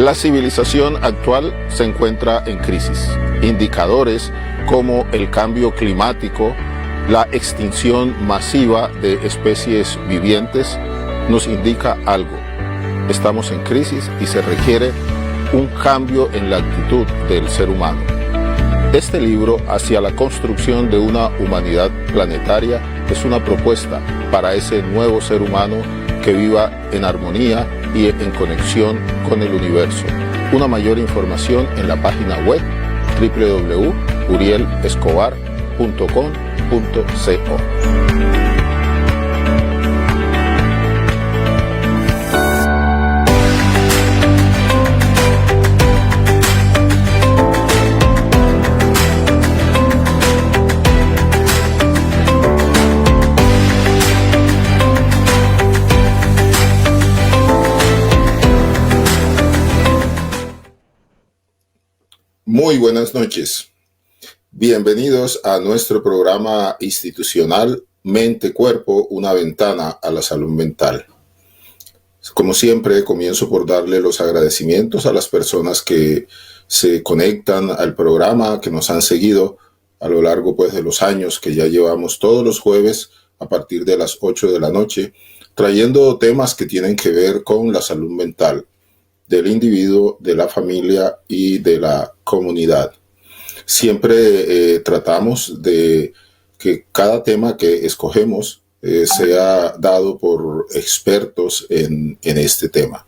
La civilización actual se encuentra en crisis. Indicadores como el cambio climático, la extinción masiva de especies vivientes nos indica algo. Estamos en crisis y se requiere un cambio en la actitud del ser humano. Este libro, Hacia la construcción de una humanidad planetaria, es una propuesta para ese nuevo ser humano que viva en armonía y en conexión con el universo. Una mayor información en la página web www.urielescobar.com.co. Muy buenas noches. Bienvenidos a nuestro programa institucional Mente-Cuerpo, una ventana a la salud mental. Como siempre, comienzo por darle los agradecimientos a las personas que se conectan al programa, que nos han seguido a lo largo de los años que ya llevamos todos los jueves a partir de las 8 de la noche, trayendo temas que tienen que ver con la salud mental del individuo, de la familia y de la comunidad. Siempre tratamos de que cada tema que escogemos sea dado por expertos en este tema.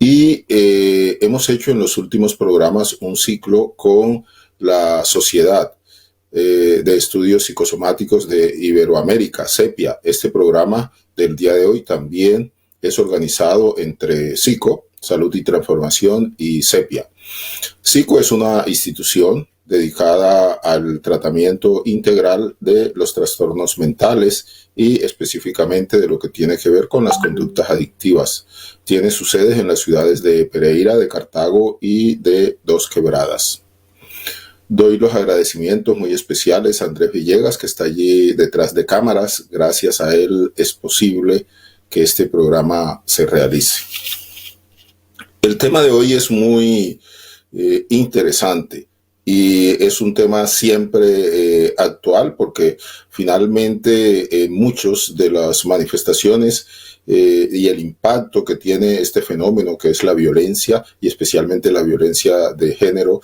Y hemos hecho en los últimos programas un ciclo con la Sociedad de Estudios Psicosomáticos de Iberoamérica, SEPIA. Este programa del día de hoy también es organizado entre SICO, Salud y Transformación, y SEPIA. SICO es una institución dedicada al tratamiento integral de los trastornos mentales y específicamente de lo que tiene que ver con las conductas adictivas. Tiene sus sedes en las ciudades de Pereira, de Cartago y de Dos Quebradas. Doy los agradecimientos muy especiales a Andrés Villegas, que está allí detrás de cámaras. Gracias a él es posible que este programa se realice. El tema de hoy es muy interesante y es un tema siempre actual porque finalmente muchos de las manifestaciones y el impacto que tiene este fenómeno que es la violencia y especialmente la violencia de género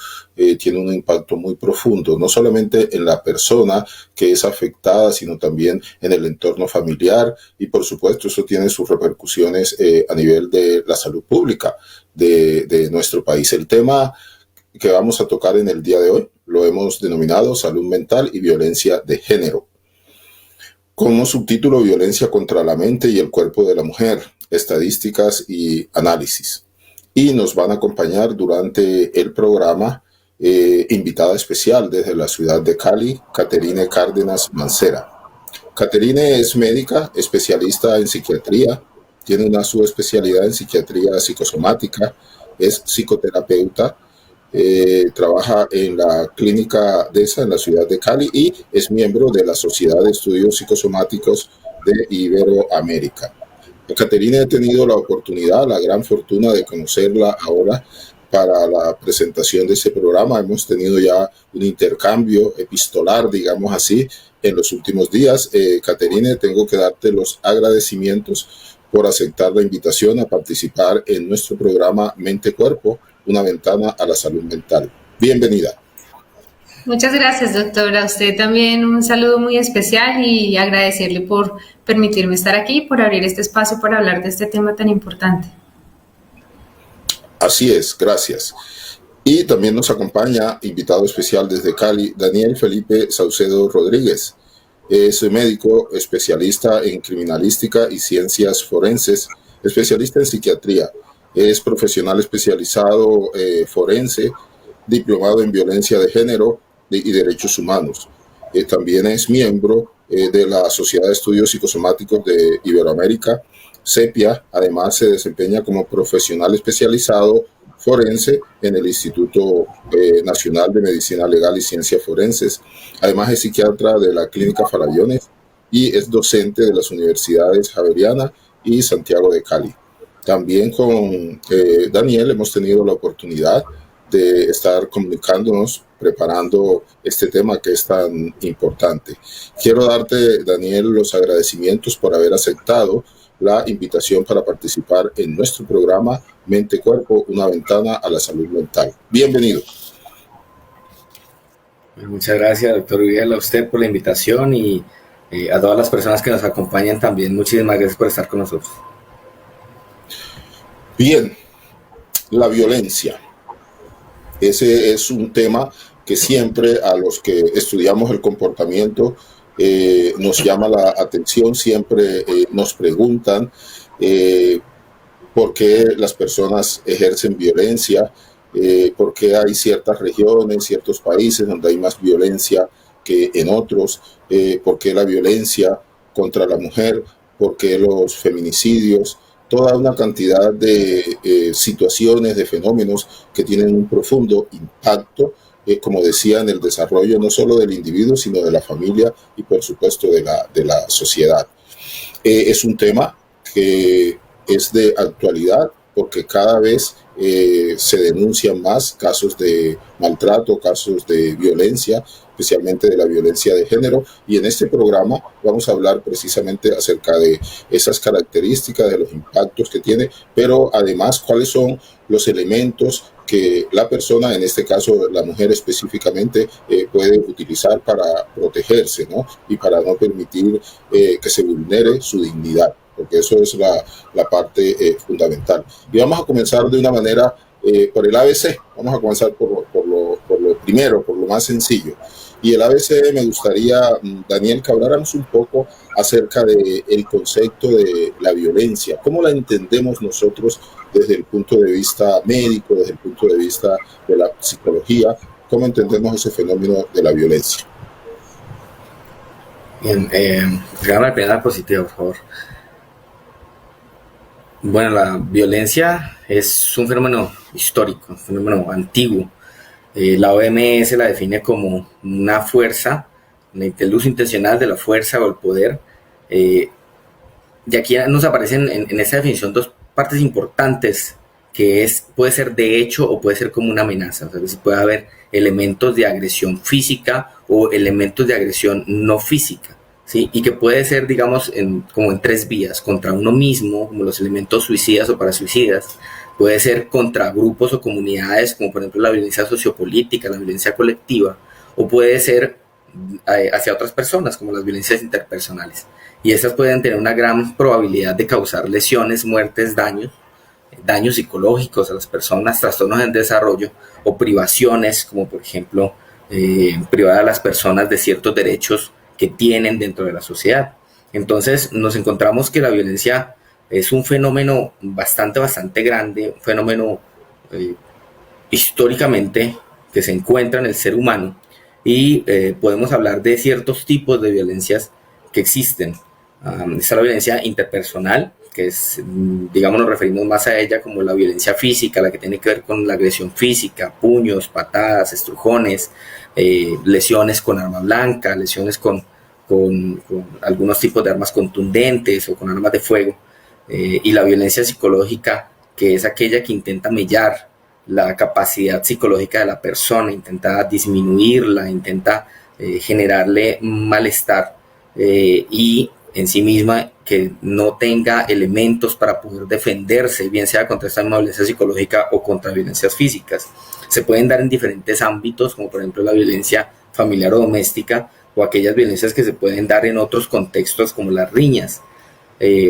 tiene un impacto muy profundo, no solamente en la persona que es afectada, sino también en el entorno familiar y por supuesto eso tiene sus repercusiones a nivel de la salud pública de nuestro país. El tema que vamos a tocar en el día de hoy lo hemos denominado salud mental y violencia de género. Como subtítulo, violencia contra la mente y el cuerpo de la mujer, estadísticas y análisis. Y nos van a acompañar durante el programa invitada especial desde la ciudad de Cali, Caterine Cárdenas Mancera. Caterine es médica, especialista en psiquiatría, tiene una subespecialidad en psiquiatría psicosomática, es psicoterapeuta, trabaja en la clínica DESA en la ciudad de Cali y es miembro de la Sociedad de Estudios Psicosomáticos de Iberoamérica. A Caterine he tenido la oportunidad, la gran fortuna de conocerla ahora para la presentación de este programa. Hemos tenido ya un intercambio epistolar, digamos así, en los últimos días. Caterine, tengo que darte los agradecimientos por aceptar la invitación a participar en nuestro programa Mente-Cuerpo, una ventana a la salud mental. Bienvenida. Muchas gracias, doctora. A usted también un saludo muy especial y agradecerle por permitirme estar aquí, por abrir este espacio para hablar de este tema tan importante. Así es, gracias. Y también nos acompaña, invitado especial desde Cali, Daniel Felipe Saucedo Rodríguez. Es médico especialista en criminalística y ciencias forenses, especialista en psiquiatría. Es profesional especializado forense, diplomado en violencia de género y derechos humanos. También es miembro de la Sociedad de Estudios Psicosomáticos de Iberoamérica, SEPIA. Además se desempeña como profesional especializado forense en el Instituto Nacional de Medicina Legal y Ciencias Forenses. Además es psiquiatra de la Clínica Farallones y es docente de las Universidades Javeriana y Santiago de Cali. También con Daniel hemos tenido la oportunidad de estar comunicándonos, preparando este tema que es tan importante. Quiero darte, Daniel, los agradecimientos por haber aceptado la invitación para participar en nuestro programa Mente Cuerpo, una ventana a la salud mental. Bienvenido. Muchas gracias, doctor Uriel, a usted por la invitación y a todas las personas que nos acompañan también. Muchísimas gracias por estar con nosotros. Bien, la violencia. Ese es un tema que siempre a los que estudiamos el comportamiento nos llama la atención, siempre nos preguntan por qué las personas ejercen violencia, por qué hay ciertas regiones, ciertos países donde hay más violencia que en otros, por qué la violencia contra la mujer, por qué los feminicidios, toda una cantidad de situaciones, de fenómenos que tienen un profundo impacto, como decía, en el desarrollo no solo del individuo, sino de la familia y por supuesto de la sociedad. Es un tema que es de actualidad porque cada vez se denuncian más casos de maltrato, casos de violencia, especialmente de la violencia de género, y en este programa vamos a hablar precisamente acerca de esas características, de los impactos que tiene, pero además cuáles son los elementos que la persona, en este caso la mujer específicamente, puede utilizar para protegerse, ¿no? Y para no permitir que se vulnere su dignidad, porque eso es la parte fundamental. Y vamos a comenzar de una manera por el ABC, vamos a comenzar por lo primero, por lo más sencillo. Y el ABC me gustaría, Daniel, que habláramos un poco acerca del concepto de la violencia. ¿Cómo la entendemos nosotros desde el punto de vista médico, desde el punto de vista de la psicología? ¿Cómo entendemos ese fenómeno de la violencia? Bien, dígame la primera diapositiva, por favor. Bueno, la violencia es un fenómeno histórico, un fenómeno antiguo. La OMS la define como una fuerza, el uso intencional de la fuerza o el poder. Y aquí nos aparecen en esta definición dos partes importantes, que puede ser de hecho o puede ser como una amenaza. O sea, puede haber elementos de agresión física o elementos de agresión no física, ¿sí? Y que puede ser, digamos, como en tres vías: contra uno mismo, como los elementos suicidas o parasuicidas; puede ser contra grupos o comunidades, como por ejemplo la violencia sociopolítica, la violencia colectiva; o puede ser hacia otras personas, como las violencias interpersonales. Y estas pueden tener una gran probabilidad de causar lesiones, muertes, daños psicológicos a las personas, trastornos en desarrollo o privaciones, como por ejemplo privar a las personas de ciertos derechos que tienen dentro de la sociedad. Entonces nos encontramos que la violencia es un fenómeno bastante grande, un fenómeno históricamente que se encuentra en el ser humano, y podemos hablar de ciertos tipos de violencias que existen. Está la violencia interpersonal, que es, digamos, nos referimos más a ella como la violencia física, la que tiene que ver con la agresión física, puños, patadas, estrujones, lesiones con arma blanca, lesiones con algunos tipos de armas contundentes o con armas de fuego. Y la violencia psicológica, que es aquella que intenta mellar la capacidad psicológica de la persona, intenta disminuirla, intenta generarle malestar y en sí misma que no tenga elementos para poder defenderse, bien sea contra esta misma violencia psicológica o contra violencias físicas. Se pueden dar en diferentes ámbitos, como por ejemplo la violencia familiar o doméstica, o aquellas violencias que se pueden dar en otros contextos como las riñas.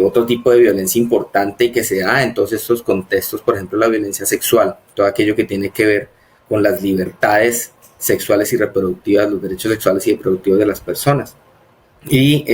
Otro tipo de violencia importante que se da en todos estos contextos, por ejemplo la violencia sexual, todo aquello que tiene que ver con las libertades sexuales y reproductivas, los derechos sexuales y reproductivos de las personas. Y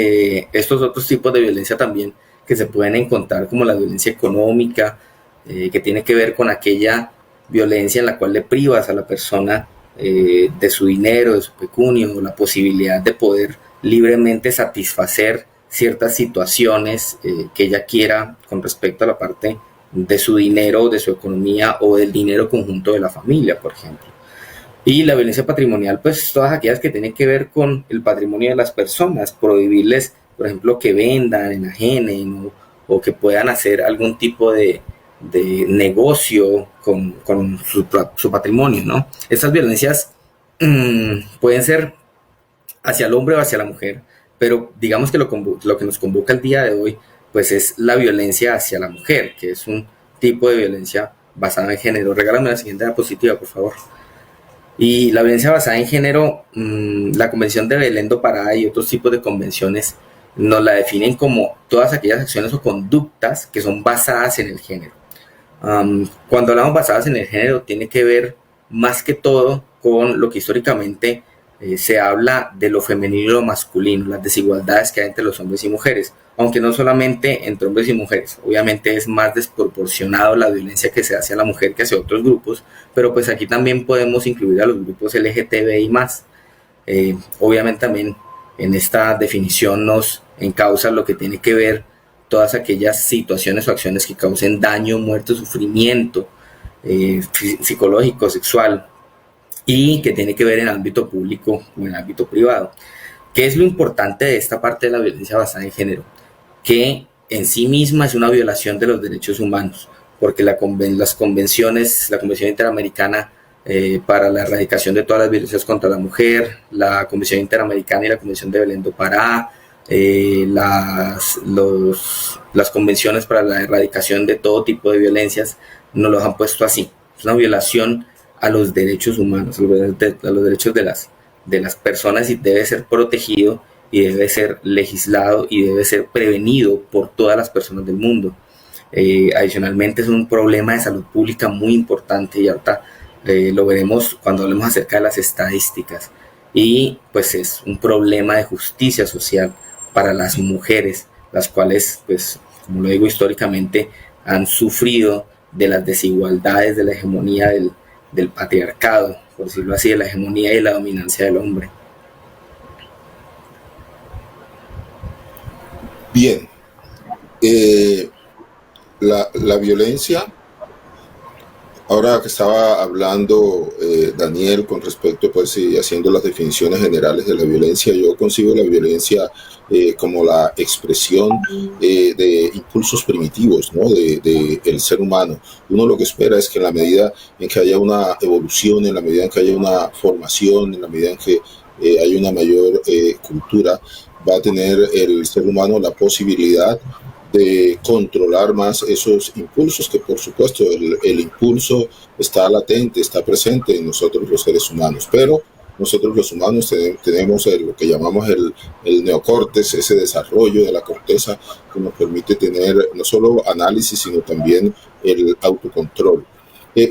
estos otros tipos de violencia también que se pueden encontrar, como la violencia económica, que tiene que ver con aquella violencia en la cual le privas a la persona de su dinero, de su pecunio, la posibilidad de poder libremente satisfacer ciertas situaciones que ella quiera con respecto a la parte de su dinero, de su economía o del dinero conjunto de la familia, por ejemplo. Y la violencia patrimonial, pues todas aquellas que tienen que ver con el patrimonio de las personas, prohibirles, por ejemplo, que vendan, enajenen o que puedan hacer algún tipo de de negocio con su patrimonio, ¿no? Estas violencias pueden ser hacia el hombre o hacia la mujer, pero digamos que lo que nos convoca el día de hoy, pues es la violencia hacia la mujer, que es un tipo de violencia basada en género. Regálame la siguiente diapositiva, por favor. Y la violencia basada en género, la Convención de Belén do Pará y otros tipos de convenciones nos la definen como todas aquellas acciones o conductas que son basadas en el género. Cuando hablamos basadas en el género, tiene que ver más que todo con lo que históricamente se habla de lo femenino y lo masculino, las desigualdades que hay entre los hombres y mujeres, aunque no solamente entre hombres y mujeres. Obviamente es más desproporcionado la violencia que se hace a la mujer que hacia otros grupos, pero pues aquí también podemos incluir a los grupos LGTBI+. Obviamente también en esta definición nos encausa lo que tiene que ver todas aquellas situaciones o acciones que causen daño, muerte, sufrimiento psicológico, sexual, y que tiene que ver en el ámbito público o en el ámbito privado. ¿Qué es lo importante de esta parte de la violencia basada en género? Que en sí misma es una violación de los derechos humanos, porque las convenciones, la Convención Interamericana para la erradicación de todas las violencias contra la mujer, la Convención Interamericana y la Convención de Belén do Pará, las convenciones para la erradicación de todo tipo de violencias, nos los han puesto así. Es una violación a los derechos humanos, a los derechos de las personas, y debe ser protegido y debe ser legislado y debe ser prevenido por todas las personas del mundo. Adicionalmente es un problema de salud pública muy importante, y ahorita lo veremos cuando hablemos acerca de las estadísticas, y pues es un problema de justicia social para las mujeres, las cuales, pues como lo digo, históricamente han sufrido de las desigualdades, de la hegemonía del patriarcado, por decirlo así, de la hegemonía y la dominancia del hombre. Bien, la violencia, ahora que estaba hablando Daniel con respecto, pues haciendo las definiciones generales de la violencia, yo concibo la violencia como la expresión de impulsos primitivos, ¿no? del ser humano. Uno lo que espera es que en la medida en que haya una evolución, en la medida en que haya una formación, en la medida en que haya una mayor cultura, va a tener el ser humano la posibilidad de controlar más esos impulsos, que por supuesto el impulso está latente, está presente en nosotros los seres humanos, pero nosotros los humanos tenemos lo que llamamos el neocórtex, ese desarrollo de la corteza que nos permite tener no solo análisis, sino también el autocontrol.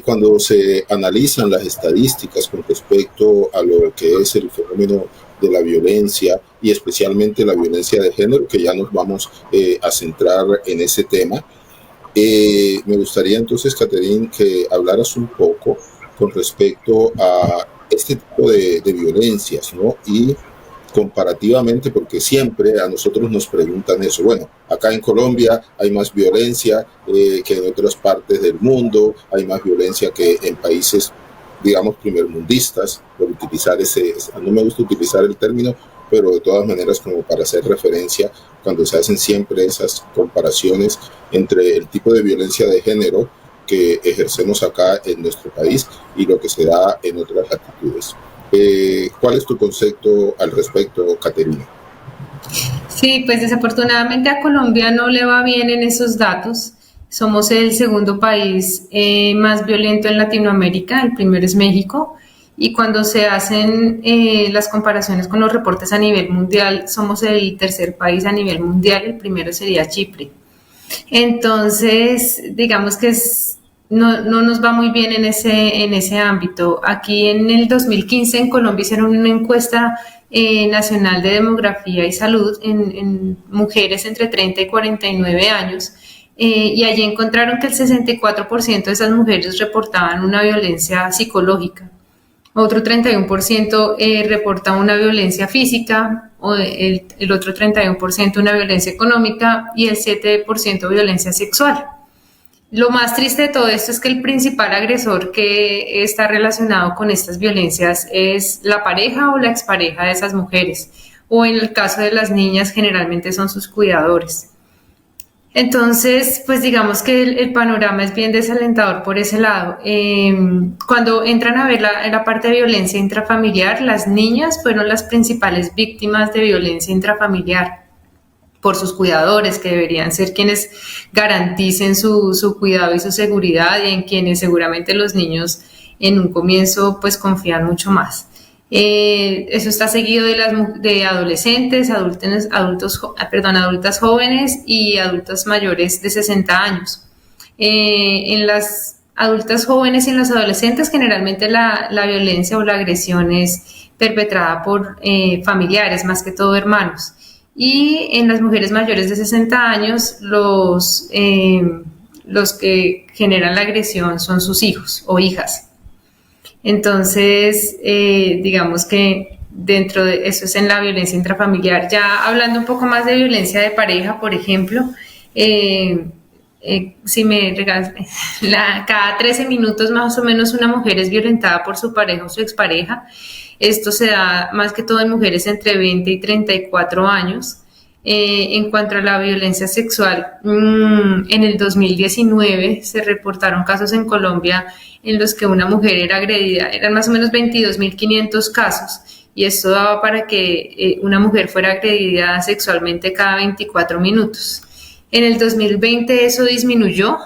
Cuando se analizan las estadísticas con respecto a lo que es el fenómeno de la violencia, y especialmente la violencia de género, que ya nos vamos a centrar en ese tema, me gustaría entonces, Catherine, que hablaras un poco con respecto a este tipo de violencias, ¿no? Y comparativamente, porque siempre a nosotros nos preguntan eso. Bueno, acá en Colombia hay más violencia que en otras partes del mundo, hay más violencia que en países, digamos, primermundistas, por utilizar no me gusta utilizar el término, pero de todas maneras como para hacer referencia cuando se hacen siempre esas comparaciones entre el tipo de violencia de género que ejercemos acá en nuestro país y lo que se da en otras latitudes. ¿Cuál es tu concepto al respecto, Caterina? Sí, pues desafortunadamente a Colombia no le va bien en esos datos. Somos el segundo país más violento en Latinoamérica, el primero es México, y cuando se hacen las comparaciones con los reportes a nivel mundial, somos el tercer país a nivel mundial, el primero sería Chipre. Entonces, digamos que no nos va muy bien en ese ámbito. Aquí en el 2015 en Colombia hicieron una encuesta nacional de demografía y salud en mujeres entre 30 y 49 años, y allí encontraron que el 64% de esas mujeres reportaban una violencia psicológica, otro 31% reporta una violencia física, el otro 31% una violencia económica y el 7% violencia sexual. Lo más triste de todo esto es que el principal agresor que está relacionado con estas violencias es la pareja o la expareja de esas mujeres, o en el caso de las niñas generalmente son sus cuidadores. Entonces, pues digamos que el panorama es bien desalentador por ese lado. Cuando entran a ver la parte de violencia intrafamiliar, las niñas fueron las principales víctimas de violencia intrafamiliar por sus cuidadores, que deberían ser quienes garanticen su cuidado y su seguridad, y en quienes seguramente los niños en un comienzo pues confían mucho más. Eso está seguido de adolescentes, adultas jóvenes y adultas mayores de 60 años. En las adultas jóvenes y en los adolescentes generalmente la violencia o la agresión es perpetrada por familiares, más que todo hermanos. Y en las mujeres mayores de 60 años los que generan la agresión son sus hijos o hijas. Entonces, digamos que dentro de eso es en la violencia intrafamiliar. Ya hablando un poco más de violencia de pareja, por ejemplo, si me regalas, cada 13 minutos más o menos una mujer es violentada por su pareja o su expareja. Esto se da más que todo en mujeres entre 20 y 34 años. En cuanto a la violencia sexual, en el 2019 se reportaron casos en Colombia en los que una mujer era agredida, eran más o menos 22.500 casos, y esto daba para que una mujer fuera agredida sexualmente cada 24 minutos. En el 2020 eso disminuyó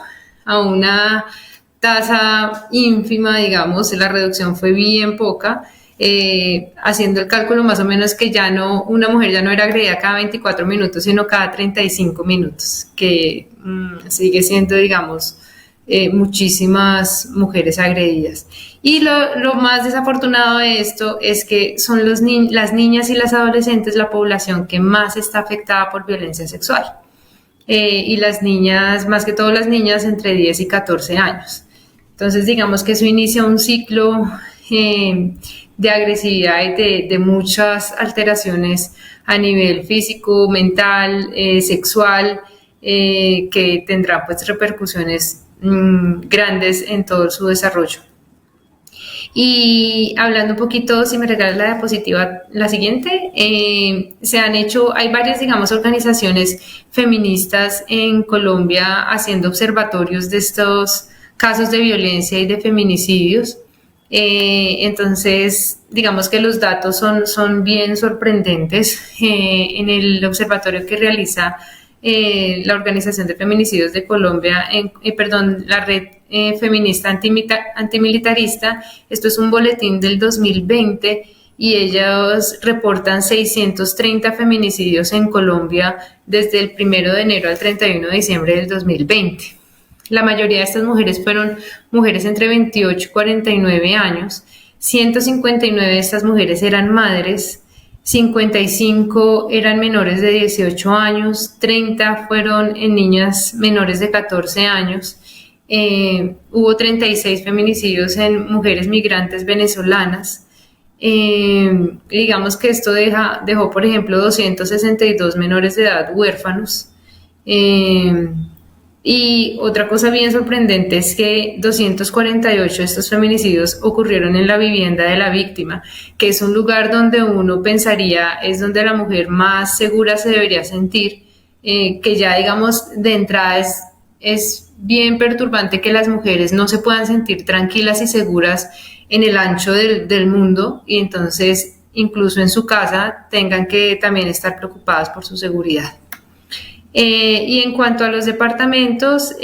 a una tasa ínfima, digamos, la reducción fue bien poca. Haciendo el cálculo más o menos que una mujer ya no era agredida cada 24 minutos, sino cada 35 minutos, que sigue siendo, digamos, muchísimas mujeres agredidas. Y lo más desafortunado de esto es que son las niñas y las adolescentes la población que más está afectada por violencia sexual. Y las niñas, más que todo las niñas entre 10 y 14 años. Entonces, digamos que eso inicia un ciclo de agresividad y de muchas alteraciones a nivel físico, mental, sexual, que tendrán pues repercusiones grandes en todo su desarrollo. Y hablando un poquito, si me regalas la diapositiva, la siguiente, hay varias, digamos, organizaciones feministas en Colombia haciendo observatorios de estos casos de violencia y de feminicidios. Entonces, digamos que los datos son bien sorprendentes. En el observatorio que realiza la Organización de Feminicidios de Colombia, la Red Feminista Antimilitarista, esto es un boletín del 2020 y ellos reportan 630 feminicidios en Colombia desde el 1 de enero al 31 de diciembre del 2020. La mayoría de estas mujeres fueron mujeres entre 28 y 49 años. 159 de estas mujeres eran madres, 55 eran menores de 18 años, 30 fueron en niñas menores de 14 años. Hubo 36 feminicidios en mujeres migrantes venezolanas. Digamos que esto dejó, por ejemplo, 262 menores de edad huérfanos. Y otra cosa bien sorprendente es que 248 de estos feminicidios ocurrieron en la vivienda de la víctima, que es un lugar donde uno pensaría es donde la mujer más segura se debería sentir, que ya digamos de entrada es bien perturbante que las mujeres no se puedan sentir tranquilas y seguras en el ancho del mundo, y entonces incluso en su casa tengan que también estar preocupadas por su seguridad. Y en cuanto a los departamentos,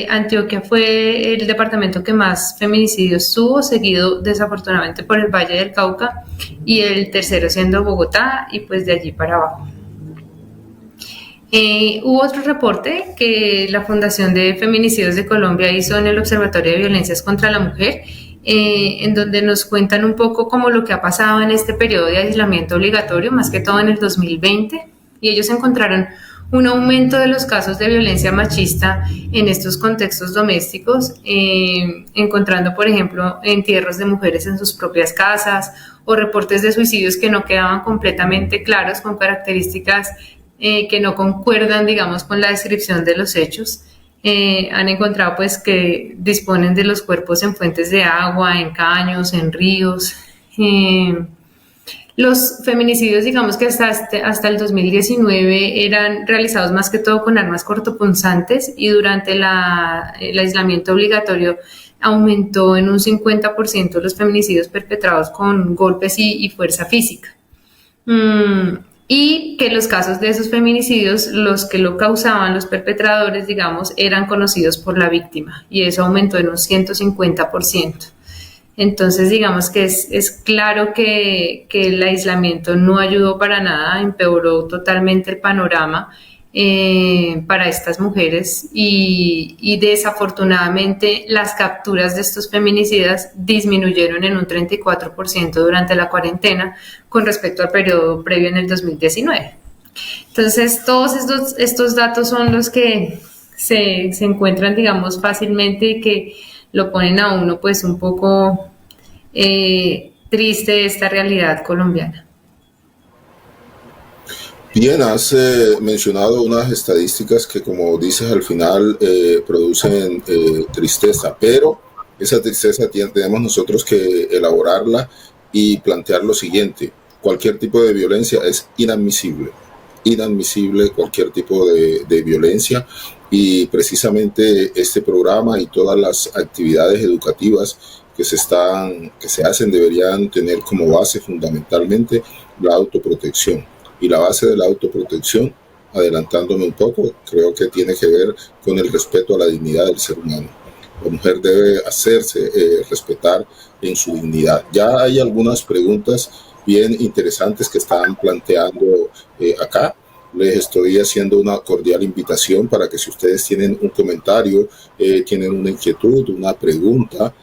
Antioquia fue el departamento que más feminicidios tuvo, seguido desafortunadamente por el Valle del Cauca, y el tercero siendo Bogotá, y pues de allí para abajo. Hubo otro reporte que la Fundación de Feminicidios de Colombia hizo en el Observatorio de Violencias contra la Mujer, en donde nos cuentan un poco como lo que ha pasado en este periodo de aislamiento obligatorio, más que todo en el 2020, y ellos encontraron un aumento de los casos de violencia machista en estos contextos domésticos, encontrando, por ejemplo, entierros de mujeres en sus propias casas o reportes de suicidios que no quedaban completamente claros, con características que no concuerdan, digamos, con la descripción de los hechos. Han encontrado pues que disponen de los cuerpos en fuentes de agua, en caños, en ríos. Los feminicidios, digamos que hasta el 2019 eran realizados más que todo con armas cortopunzantes, y durante el aislamiento obligatorio aumentó en un 50% los feminicidios perpetrados con golpes y fuerza física. Y que los casos de esos feminicidios, los que lo causaban, los perpetradores, digamos, eran conocidos por la víctima, y eso aumentó en un 150%. Entonces, digamos que es claro que el aislamiento no ayudó para nada, empeoró totalmente el panorama para estas mujeres, y desafortunadamente las capturas de estos feminicidas disminuyeron en un 34% durante la cuarentena con respecto al periodo previo en el 2019. Entonces, todos estos datos son los que se encuentran, digamos, fácilmente, y que lo ponen a uno pues un poco triste de esta realidad colombiana. Bien, has mencionado unas estadísticas que, como dices al final, producen tristeza, pero esa tristeza tenemos nosotros que elaborarla y plantear lo siguiente: cualquier tipo de violencia es inadmisible, cualquier tipo de violencia, y precisamente este programa y todas las actividades educativas que se hacen deberían tener como base fundamentalmente la autoprotección. Y la base de la autoprotección, adelantándome un poco, creo que tiene que ver con el respeto a la dignidad del ser humano. La mujer debe hacerse respetar en su dignidad. Ya hay algunas preguntas bien interesantes que están planteando acá. Les estoy haciendo una cordial invitación para que, si ustedes tienen un comentario, tienen una inquietud, una pregunta,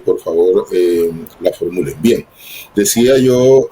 por favor la formulen. Bien, decía yo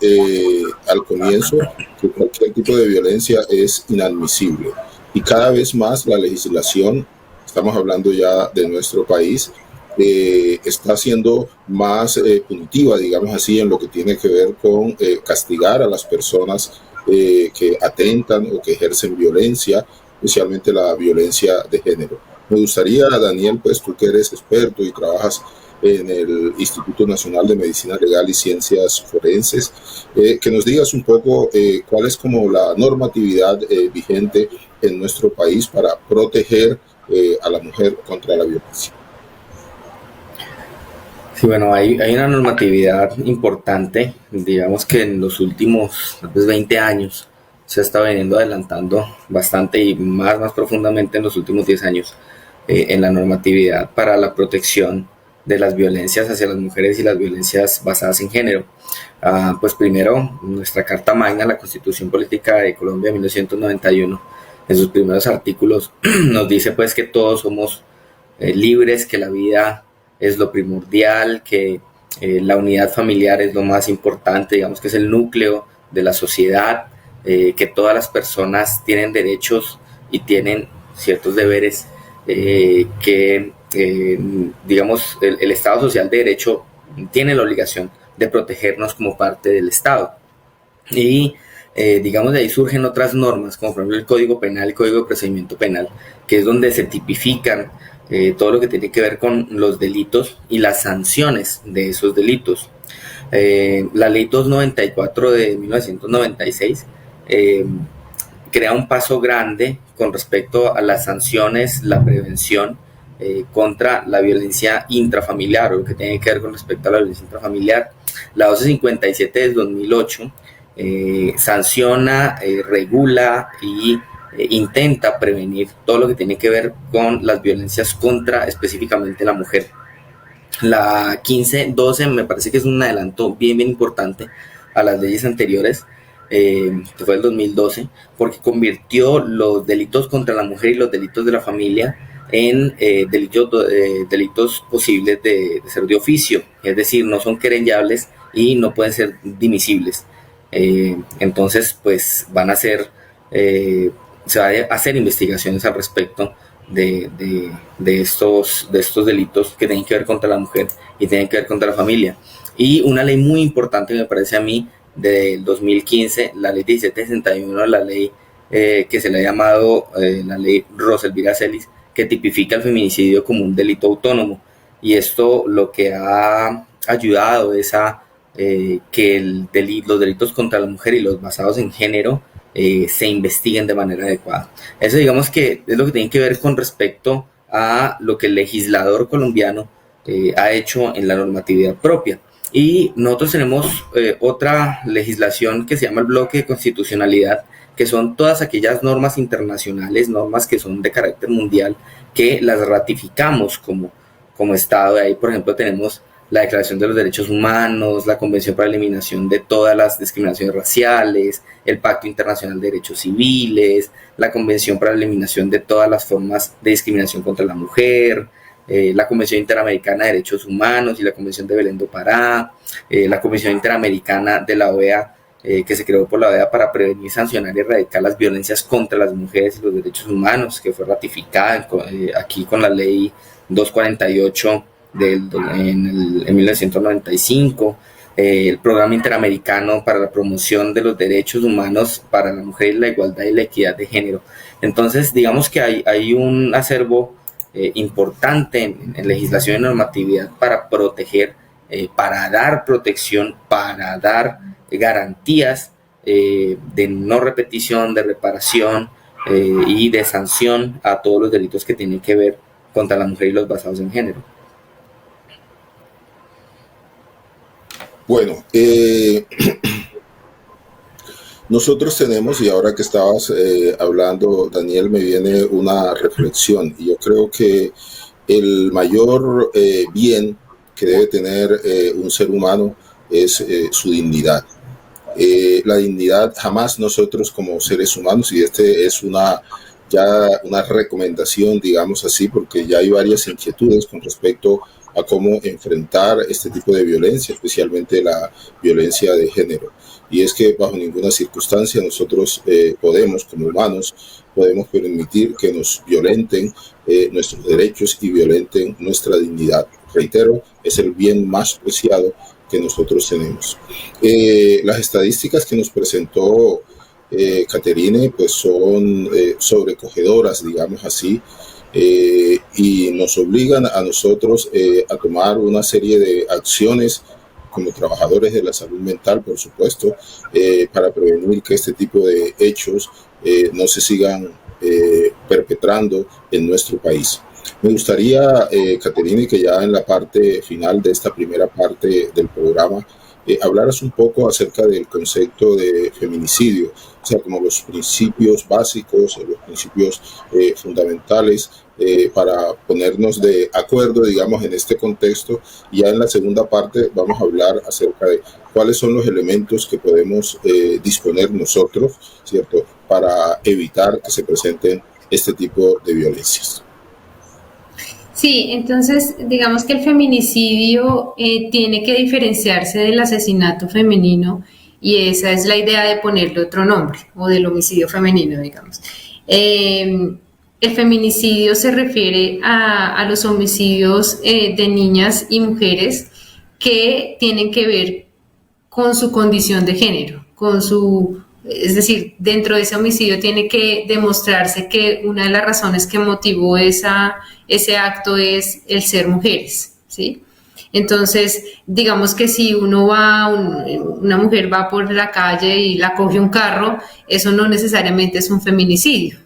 al comienzo que cualquier tipo de violencia es inadmisible, y cada vez más la legislación, estamos hablando ya de nuestro país, está siendo más punitiva, digamos así, en lo que tiene que ver con castigar a las personas que atentan o que ejercen violencia, especialmente la violencia de género. Me gustaría, Daniel, pues tú que eres experto y trabajas en el Instituto Nacional de Medicina Legal y Ciencias Forenses, que nos digas un poco cuál es como la normatividad vigente en nuestro país para proteger a la mujer contra la violencia. Sí, bueno, hay una normatividad importante, digamos que en los últimos 20 años se ha estado veniendo adelantando bastante, y más profundamente en los últimos 10 años, en la normatividad para la protección de las violencias hacia las mujeres y las violencias basadas en género. Pues primero, nuestra Carta Magna, la Constitución Política de Colombia de 1991, en sus primeros artículos nos dice pues que todos somos libres, que la vida es lo primordial, que la unidad familiar es lo más importante, digamos que es el núcleo de la sociedad, que todas las personas tienen derechos y tienen ciertos deberes, que digamos el Estado Social de Derecho tiene la obligación de protegernos como parte del Estado. Y digamos de ahí surgen otras normas, como por ejemplo el Código Penal, el Código de Procedimiento Penal, que es donde se tipifican todo lo que tiene que ver con los delitos y las sanciones de esos delitos. La Ley 294 de 1996 crea un paso grande con respecto a las sanciones, la prevención contra la violencia intrafamiliar, o lo que tiene que ver con respecto a la violencia intrafamiliar. La 1257 del 2008 sanciona, regula y intenta prevenir todo lo que tiene que ver con las violencias contra específicamente la mujer. La 1512 me parece que es un adelanto bien importante a las leyes anteriores, que fue el 2012, porque convirtió los delitos contra la mujer y los delitos de la familia en delitos posibles de ser de oficio, es decir, no son querellables y no pueden ser dimisibles. Entonces, pues van a ser se va a hacer investigaciones al respecto de estos delitos que tienen que ver contra la mujer y tienen que ver contra la familia. Y una ley muy importante, me parece a mí, del 2015, la ley 1761, la ley que se le ha llamado la ley Rosa Elvira Celis, que tipifica el feminicidio como un delito autónomo. Y esto lo que ha ayudado es a que los delitos contra la mujer y los basados en género se investiguen de manera adecuada. Eso digamos que es lo que tiene que ver con respecto a lo que el legislador colombiano ha hecho en la normatividad propia. Y nosotros tenemos otra legislación que se llama el bloque de constitucionalidad, que son todas aquellas normas internacionales, normas que son de carácter mundial, que las ratificamos como Estado. Ahí, por ejemplo, tenemos la Declaración de los Derechos Humanos, la Convención para la Eliminación de todas las discriminaciones raciales, el Pacto Internacional de Derechos Civiles, la Convención para la Eliminación de todas las formas de discriminación contra la mujer, la Convención Interamericana de Derechos Humanos y la Convención de Belén do Pará, la Convención Interamericana de la OEA, que se creó por la OEA para prevenir, sancionar y erradicar las violencias contra las mujeres y los derechos humanos, que fue ratificada aquí con la ley 248 en 1995, el Programa Interamericano para la Promoción de los Derechos Humanos para la Mujer y la Igualdad y la Equidad de Género. Entonces, digamos que hay un acervo importante en legislación y normatividad para proteger, para dar protección, para dar garantías de no repetición, de reparación y de sanción a todos los delitos que tienen que ver contra la mujer y los basados en género. Bueno, nosotros tenemos, y ahora que estabas hablando, Daniel, me viene una reflexión, y yo creo que el mayor bien que debe tener un ser humano es su dignidad. La dignidad, jamás nosotros como seres humanos, y este es una recomendación, digamos así, porque ya hay varias inquietudes con respecto a cómo enfrentar este tipo de violencia, especialmente la violencia de género. Y es que bajo ninguna circunstancia nosotros como humanos, podemos permitir que nos violenten nuestros derechos y violenten nuestra dignidad. Reitero, es el bien más preciado que nosotros tenemos. Las estadísticas que nos presentó Caterine, pues son sobrecogedoras, digamos así, y nos obligan a nosotros a tomar una serie de acciones como trabajadores de la salud mental, por supuesto, para prevenir que este tipo de hechos no se sigan perpetrando en nuestro país. Me gustaría, Caterine, que ya en la parte final de esta primera parte del programa, hablaras un poco acerca del concepto de feminicidio, o sea, como los principios básicos, los principios fundamentales para ponernos de acuerdo, digamos, en este contexto. Y ya en la segunda parte vamos a hablar acerca de cuáles son los elementos que podemos disponer nosotros, ¿cierto?, para evitar que se presenten este tipo de violencias. Sí, entonces digamos que el feminicidio tiene que diferenciarse del asesinato femenino, y esa es la idea de ponerle otro nombre, o del homicidio femenino, digamos. El feminicidio se refiere a los homicidios de niñas y mujeres que tienen que ver con su condición de género, es decir, dentro de ese homicidio tiene que demostrarse que una de las razones que motivó ese acto es el ser mujeres, ¿sí? Entonces, digamos que si una mujer va por la calle y la coge un carro, eso no necesariamente es un feminicidio.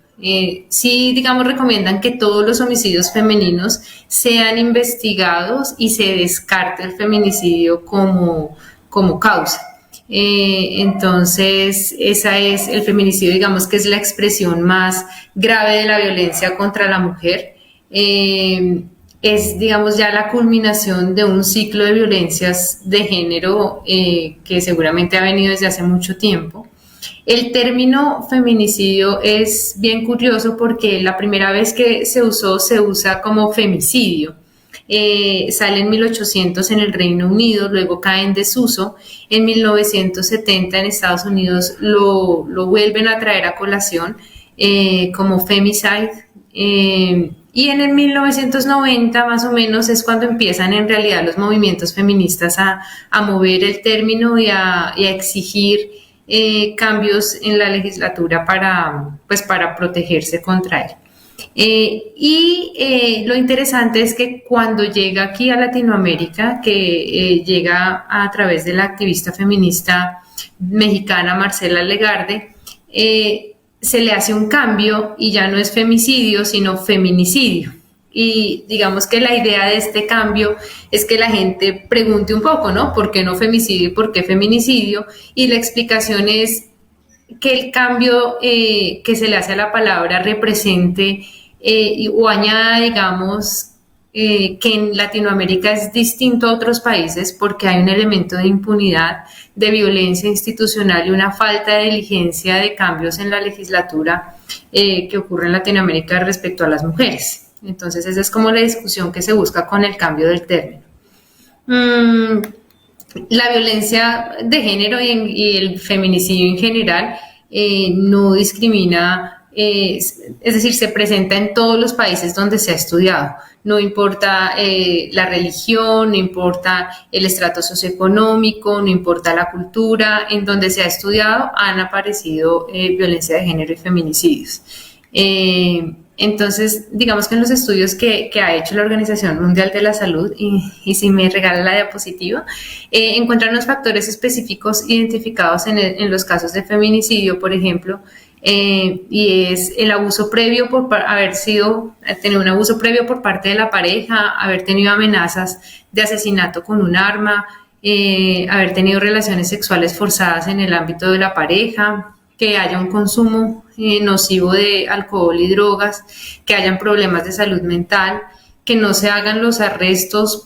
Sí, digamos, recomiendan que todos los homicidios femeninos sean investigados y se descarte el feminicidio como causa. Entonces, el feminicidio, digamos que es la expresión más grave de la violencia contra la mujer. Es, digamos, ya la culminación de un ciclo de violencias de género que seguramente ha venido desde hace mucho tiempo. El término feminicidio es bien curioso porque la primera vez que se usa como femicidio. Sale en 1800 en el Reino Unido, luego cae en desuso. En 1970 en Estados Unidos lo vuelven a traer a colación como femicide. Y en el 1990 más o menos es cuando empiezan en realidad los movimientos feministas a mover el término y a exigir cambios en la legislatura para protegerse contra él. Lo interesante es que cuando llega aquí a Latinoamérica, que llega a través de la activista feminista mexicana Marcela Legarde, se le hace un cambio y ya no es femicidio, sino feminicidio. Y digamos que la idea de este cambio es que la gente pregunte un poco, ¿no? ¿Por qué no femicidio y por qué feminicidio? Y la explicación es que el cambio que se le hace a la palabra represente o añada, digamos, que en Latinoamérica es distinto a otros países porque hay un elemento de impunidad, de violencia institucional y una falta de diligencia de cambios en la legislatura que ocurre en Latinoamérica respecto a las mujeres. Entonces esa es como la discusión que se busca con el cambio del término. La violencia de género y el feminicidio en general no discrimina, es decir, se presenta en todos los países donde se ha estudiado. No importa la religión, no importa el estrato socioeconómico, no importa la cultura, en donde se ha estudiado han aparecido violencia de género y feminicidios. Entonces, digamos que en los estudios que ha hecho la Organización Mundial de la Salud, y si me regala la diapositiva, encuentran los factores específicos identificados en los casos de feminicidio, por ejemplo, y es el abuso previo por tener un abuso previo por parte de la pareja, haber tenido amenazas de asesinato con un arma, haber tenido relaciones sexuales forzadas en el ámbito de la pareja, que haya un consumo nocivo de alcohol y drogas, que hayan problemas de salud mental, que no se hagan los arrestos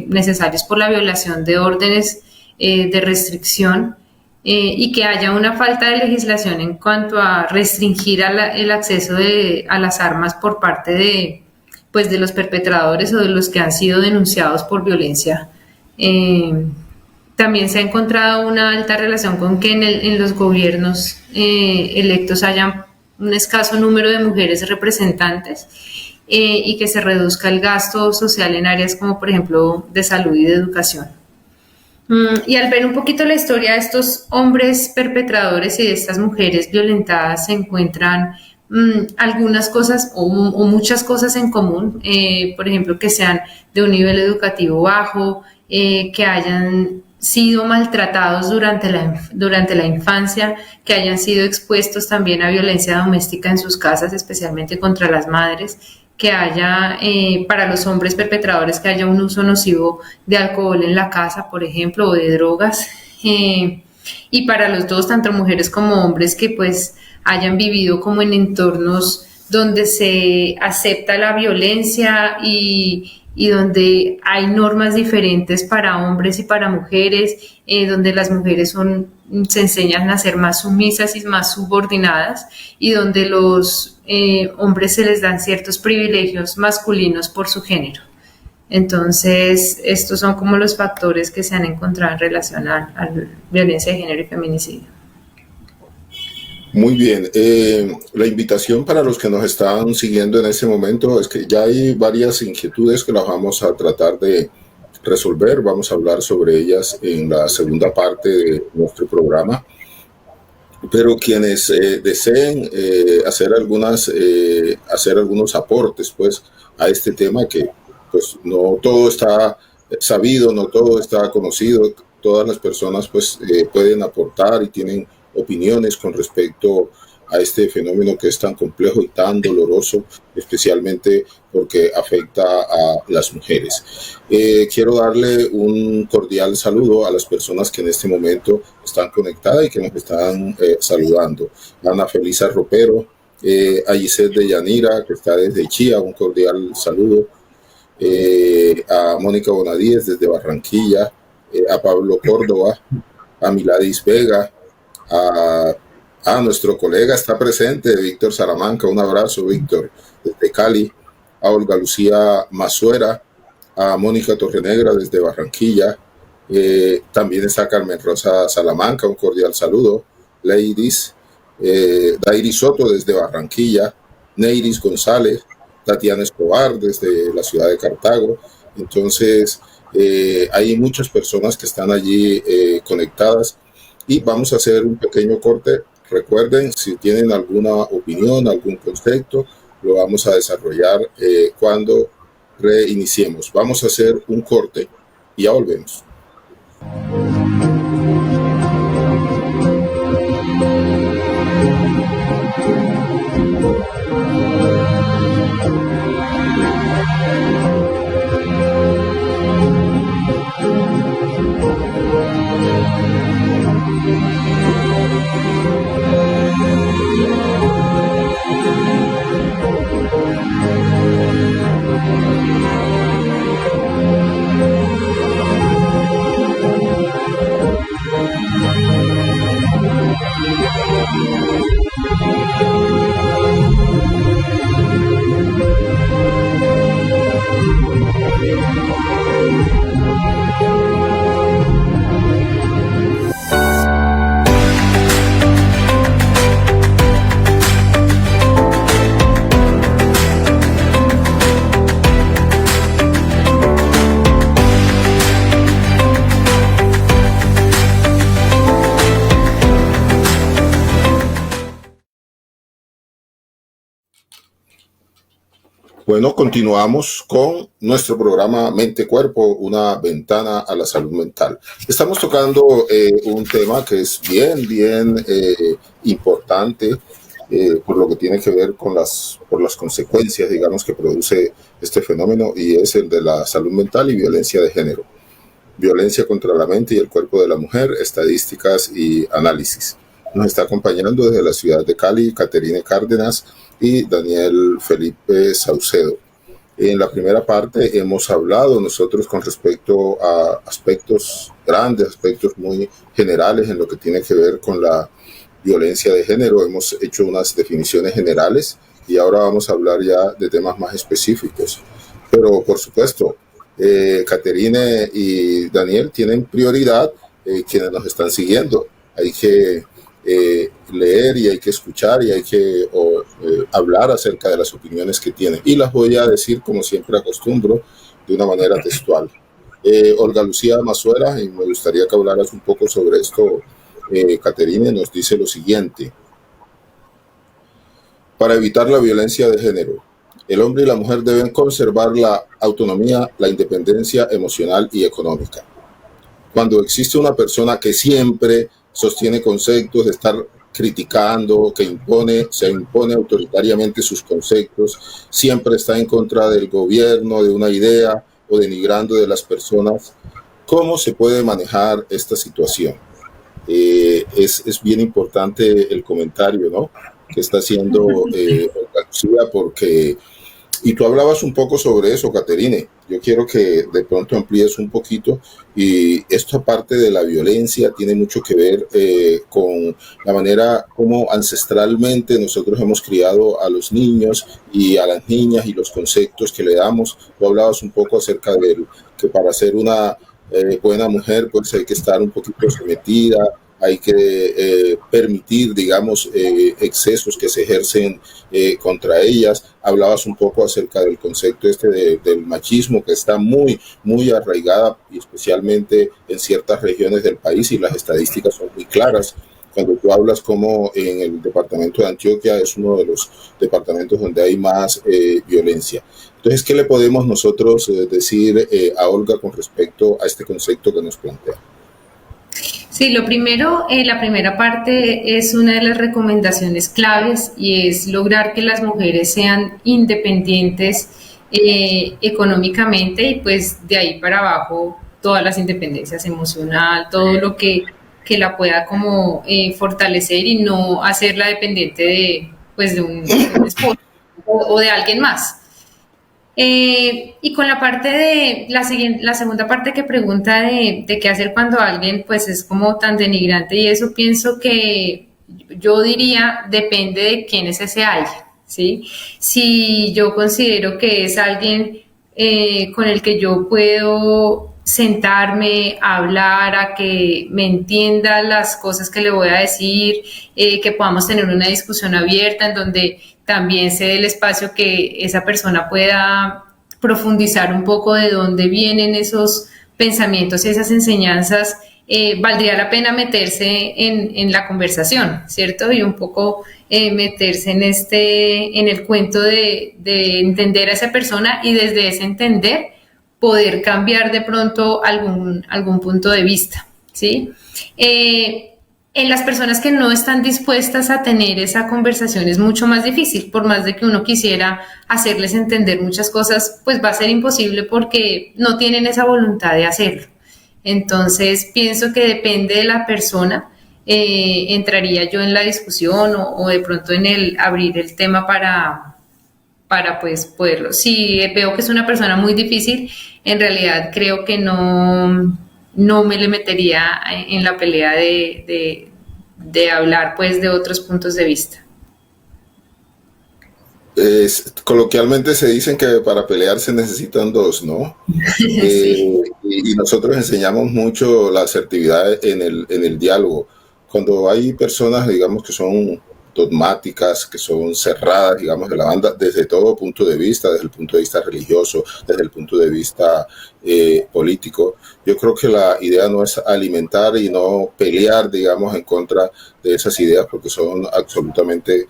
necesarios por la violación de órdenes de restricción y que haya una falta de legislación en cuanto a restringir el acceso a las armas por parte de los perpetradores o de los que han sido denunciados por violencia. También se ha encontrado una alta relación con que en los gobiernos electos haya un escaso número de mujeres representantes y que se reduzca el gasto social en áreas como, por ejemplo, de salud y de educación. Y al ver un poquito la historia de estos hombres perpetradores y de estas mujeres violentadas, se encuentran algunas cosas o muchas cosas en común, por ejemplo, que sean de un nivel educativo bajo, que hayan sido maltratados durante la infancia, que hayan sido expuestos también a violencia doméstica en sus casas, especialmente contra las madres, que haya, para los hombres perpetradores, que haya un uso nocivo de alcohol en la casa, por ejemplo, o de drogas, y para los dos, tanto mujeres como hombres, que pues hayan vivido como en entornos donde se acepta la violencia y donde hay normas diferentes para hombres y para mujeres, donde las mujeres se enseñan a ser más sumisas y más subordinadas, y donde los hombres se les dan ciertos privilegios masculinos por su género. Entonces, estos son como los factores que se han encontrado en relación a violencia de género y feminicidio. Muy bien, la invitación para los que nos están siguiendo en este momento es que ya hay varias inquietudes que las vamos a tratar de resolver. Vamos a hablar sobre ellas en la segunda parte de nuestro programa. Pero quienes deseen hacer algunos aportes pues, a este tema, que pues, no todo está sabido, no todo está conocido, todas las personas pues, pueden aportar y tienen opiniones con respecto a este fenómeno que es tan complejo y tan doloroso, especialmente porque afecta a las mujeres. Quiero darle un cordial saludo a las personas que en este momento están conectadas y que nos están saludando. Ana Felisa Ropero, a Gisette de Yanira, que está desde Chía, un cordial saludo. A Mónica Bonadíez desde Barranquilla, a Pablo Córdoba, a Miladis Vega, a nuestro colega está presente, Víctor Salamanca, un abrazo, Víctor, desde Cali, a Olga Lucía Mazuera, a Mónica Torrenegra desde Barranquilla, también está Carmen Rosa Salamanca, un cordial saludo, Dairis Soto desde Barranquilla, Neiris González, Tatiana Escobar desde la ciudad de Cartago. Entonces, hay muchas personas que están allí conectadas. Y vamos a hacer un pequeño corte. Recuerden, si tienen alguna opinión, algún concepto, lo vamos a desarrollar cuando reiniciemos. Vamos a hacer un corte y ya volvemos. Bueno, continuamos con nuestro programa Mente Cuerpo, una ventana a la salud mental. Estamos tocando un tema que es bien importante por lo que tiene que ver con por las consecuencias, digamos, que produce este fenómeno, y es el de la salud mental y violencia de género. Violencia contra la mente y el cuerpo de la mujer, estadísticas y análisis. Nos está acompañando desde la ciudad de Cali Caterine Cárdenas y Daniel Felipe Saucedo. En la primera parte hemos hablado nosotros con respecto a aspectos grandes, aspectos muy generales en lo que tiene que ver con la violencia de género. Hemos hecho unas definiciones generales y ahora vamos a hablar ya de temas más específicos. Pero por supuesto, Caterine y Daniel tienen prioridad quienes nos están siguiendo. Hay que leer y hay que escuchar y hay que hablar acerca de las opiniones que tienen. Y las voy a decir, como siempre acostumbro, de una manera textual. Olga Lucía Mazuela, y me gustaría que hablaras un poco sobre esto, Caterine, nos dice lo siguiente. Para evitar la violencia de género, el hombre y la mujer deben conservar la autonomía, la independencia emocional y económica. Cuando existe una persona que siempre sostiene conceptos de estar criticando, que se impone autoritariamente sus conceptos, siempre está en contra del gobierno, de una idea o denigrando de las personas, ¿cómo se puede manejar esta situación? Es bien importante el comentario, ¿no?, que está haciendo Lucía, porque, y tú hablabas un poco sobre eso, Caterine. Yo quiero que de pronto amplíes un poquito, y esto, aparte de la violencia, tiene mucho que ver con la manera como ancestralmente nosotros hemos criado a los niños y a las niñas y los conceptos que le damos. Tú hablabas un poco acerca de que para ser una buena mujer pues hay que estar un poquito sometida, hay que permitir, digamos, excesos que se ejercen contra ellas. Hablabas un poco acerca del concepto del machismo, que está muy arraigada, y especialmente en ciertas regiones del país, y las estadísticas son muy claras. Cuando tú hablas como en el departamento de Antioquia es uno de los departamentos donde hay más violencia. Entonces, ¿qué le podemos nosotros decir a Olga con respecto a este concepto que nos plantea? Sí, lo primero, la primera parte es una de las recomendaciones claves, y es lograr que las mujeres sean independientes económicamente, y pues de ahí para abajo todas las independencias emocional, todo lo que la pueda como fortalecer, y no hacerla dependiente de un esposo o de alguien más. Y con la parte de la segunda parte que pregunta de qué hacer cuando alguien pues es como tan denigrante, y eso, pienso que yo diría depende de quién es ese alguien, ¿sí? Si yo considero que es alguien con el que yo puedo sentarme a hablar, a que me entienda las cosas que le voy a decir, que podamos tener una discusión abierta en donde también se dé el espacio que esa persona pueda profundizar un poco de dónde vienen esos pensamientos y esas enseñanzas, valdría la pena meterse en la conversación, ¿cierto? Y un poco meterse en el cuento de entender a esa persona y desde ese entender poder cambiar de pronto algún punto de vista, ¿sí? En las personas que no están dispuestas a tener esa conversación es mucho más difícil, por más de que uno quisiera hacerles entender muchas cosas, pues va a ser imposible porque no tienen esa voluntad de hacerlo. Entonces, pienso que depende de la persona, entraría yo en la discusión o de pronto en el abrir el tema para pues poderlo. Si veo que es una persona muy difícil, en realidad creo que no me le metería en la pelea de hablar pues de otros puntos de vista. Coloquialmente se dicen que para pelear se necesitan dos, ¿no? Sí. Y nosotros enseñamos mucho la asertividad en el diálogo. Cuando hay personas, digamos, que son dogmáticas, que son cerradas, digamos, de la banda, desde todo punto de vista, desde el punto de vista religioso, desde el punto de vista político, yo creo que la idea no es alimentar y no pelear, digamos, en contra de esas ideas, porque son absolutamente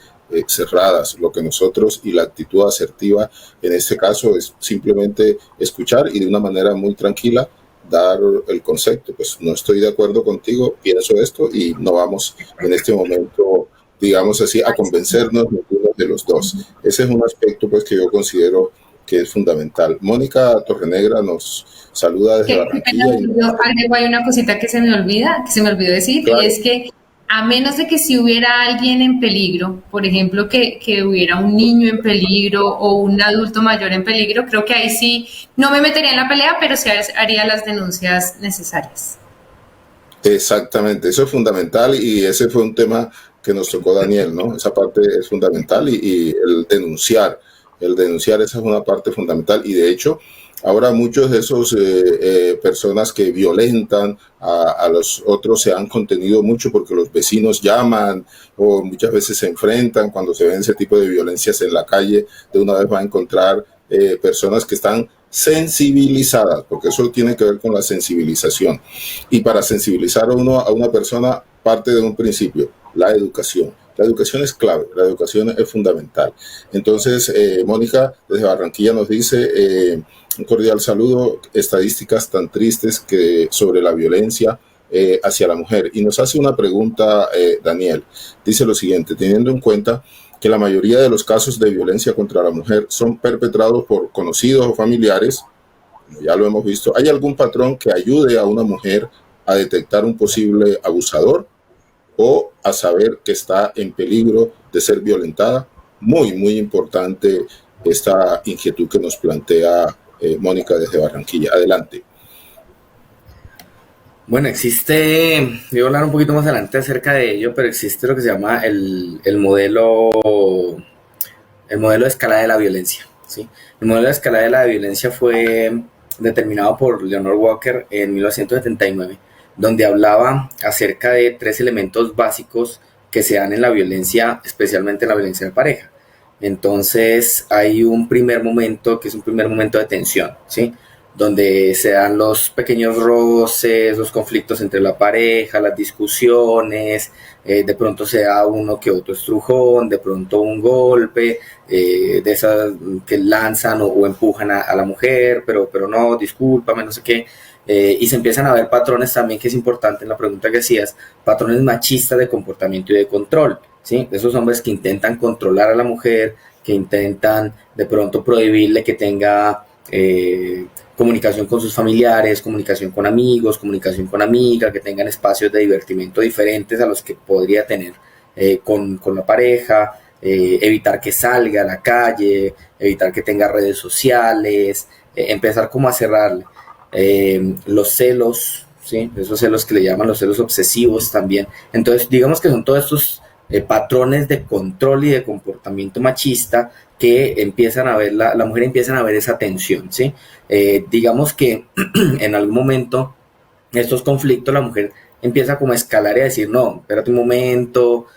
cerradas. Lo que nosotros y la actitud asertiva en este caso es simplemente escuchar y de una manera muy tranquila dar el concepto. Pues no estoy de acuerdo contigo, pienso esto y no vamos en este momento, digamos así, a convencernos ninguno de los dos. Ese es un aspecto pues que yo considero que es fundamental. Mónica Torrenegra nos saluda desde Barranquilla. Yo agrego ahí una cosita que se me olvidó decir, Claro. y es que a menos de que si hubiera alguien en peligro, por ejemplo, que hubiera un niño en peligro o un adulto mayor en peligro, creo que ahí sí no me metería en la pelea, pero sí haría las denuncias necesarias. Exactamente, eso es fundamental y ese fue un tema que nos tocó Daniel, ¿no? Esa parte es fundamental y el denunciar esa es una parte fundamental y de hecho ahora muchos de esos personas que violentan a los otros se han contenido mucho porque los vecinos llaman o muchas veces se enfrentan cuando se ven ese tipo de violencias en la calle, de una vez va a encontrar personas que están sensibilizadas, porque eso tiene que ver con la sensibilización. Y para sensibilizar a una persona parte de un principio, la educación. La educación es clave, la educación es fundamental. Entonces, Mónica desde Barranquilla nos dice, un cordial saludo, estadísticas tan tristes que sobre la violencia hacia la mujer. Y nos hace una pregunta, Daniel. Dice lo siguiente, teniendo en cuenta que la mayoría de los casos de violencia contra la mujer son perpetrados por conocidos o familiares, como ya lo hemos visto, ¿hay algún patrón que ayude a una mujer a detectar un posible abusador o a saber que está en peligro de ser violentada? Muy, muy importante esta inquietud que nos plantea Mónica desde Barranquilla. Adelante. Bueno, existe, voy a hablar un poquito más adelante acerca de ello, pero existe lo que se llama el modelo de escala de la violencia, ¿sí? El modelo de escala de la violencia fue determinado por Leonore Walker en 1979, donde hablaba acerca de 3 elementos básicos que se dan en la violencia, especialmente en la violencia de pareja. Entonces hay un primer momento que es un primer momento de tensión, ¿sí? Donde se dan los pequeños roces, los conflictos entre la pareja, las discusiones, de pronto se da uno que otro estrujón, de pronto un golpe, de esas que lanzan o empujan a la mujer, pero no, discúlpame, no sé qué. Y se empiezan a ver patrones también, que es importante en la pregunta que hacías, patrones machistas de comportamiento y de control, ¿sí? Esos hombres que intentan controlar a la mujer, que intentan de pronto prohibirle que tenga comunicación con sus familiares, comunicación con amigos, comunicación con amigas, que tengan espacios de divertimento diferentes a los que podría tener con la pareja, evitar que salga a la calle, evitar que tenga redes sociales, empezar como a cerrarle. Los celos, ¿sí? Esos celos que le llaman los celos obsesivos también. Entonces, digamos que son todos estos patrones de control y de comportamiento machista que empiezan a ver, la mujer empiezan a ver esa tensión, ¿sí? Digamos que en algún momento estos conflictos la mujer empieza como a escalar y a decir, no, espérate un momento,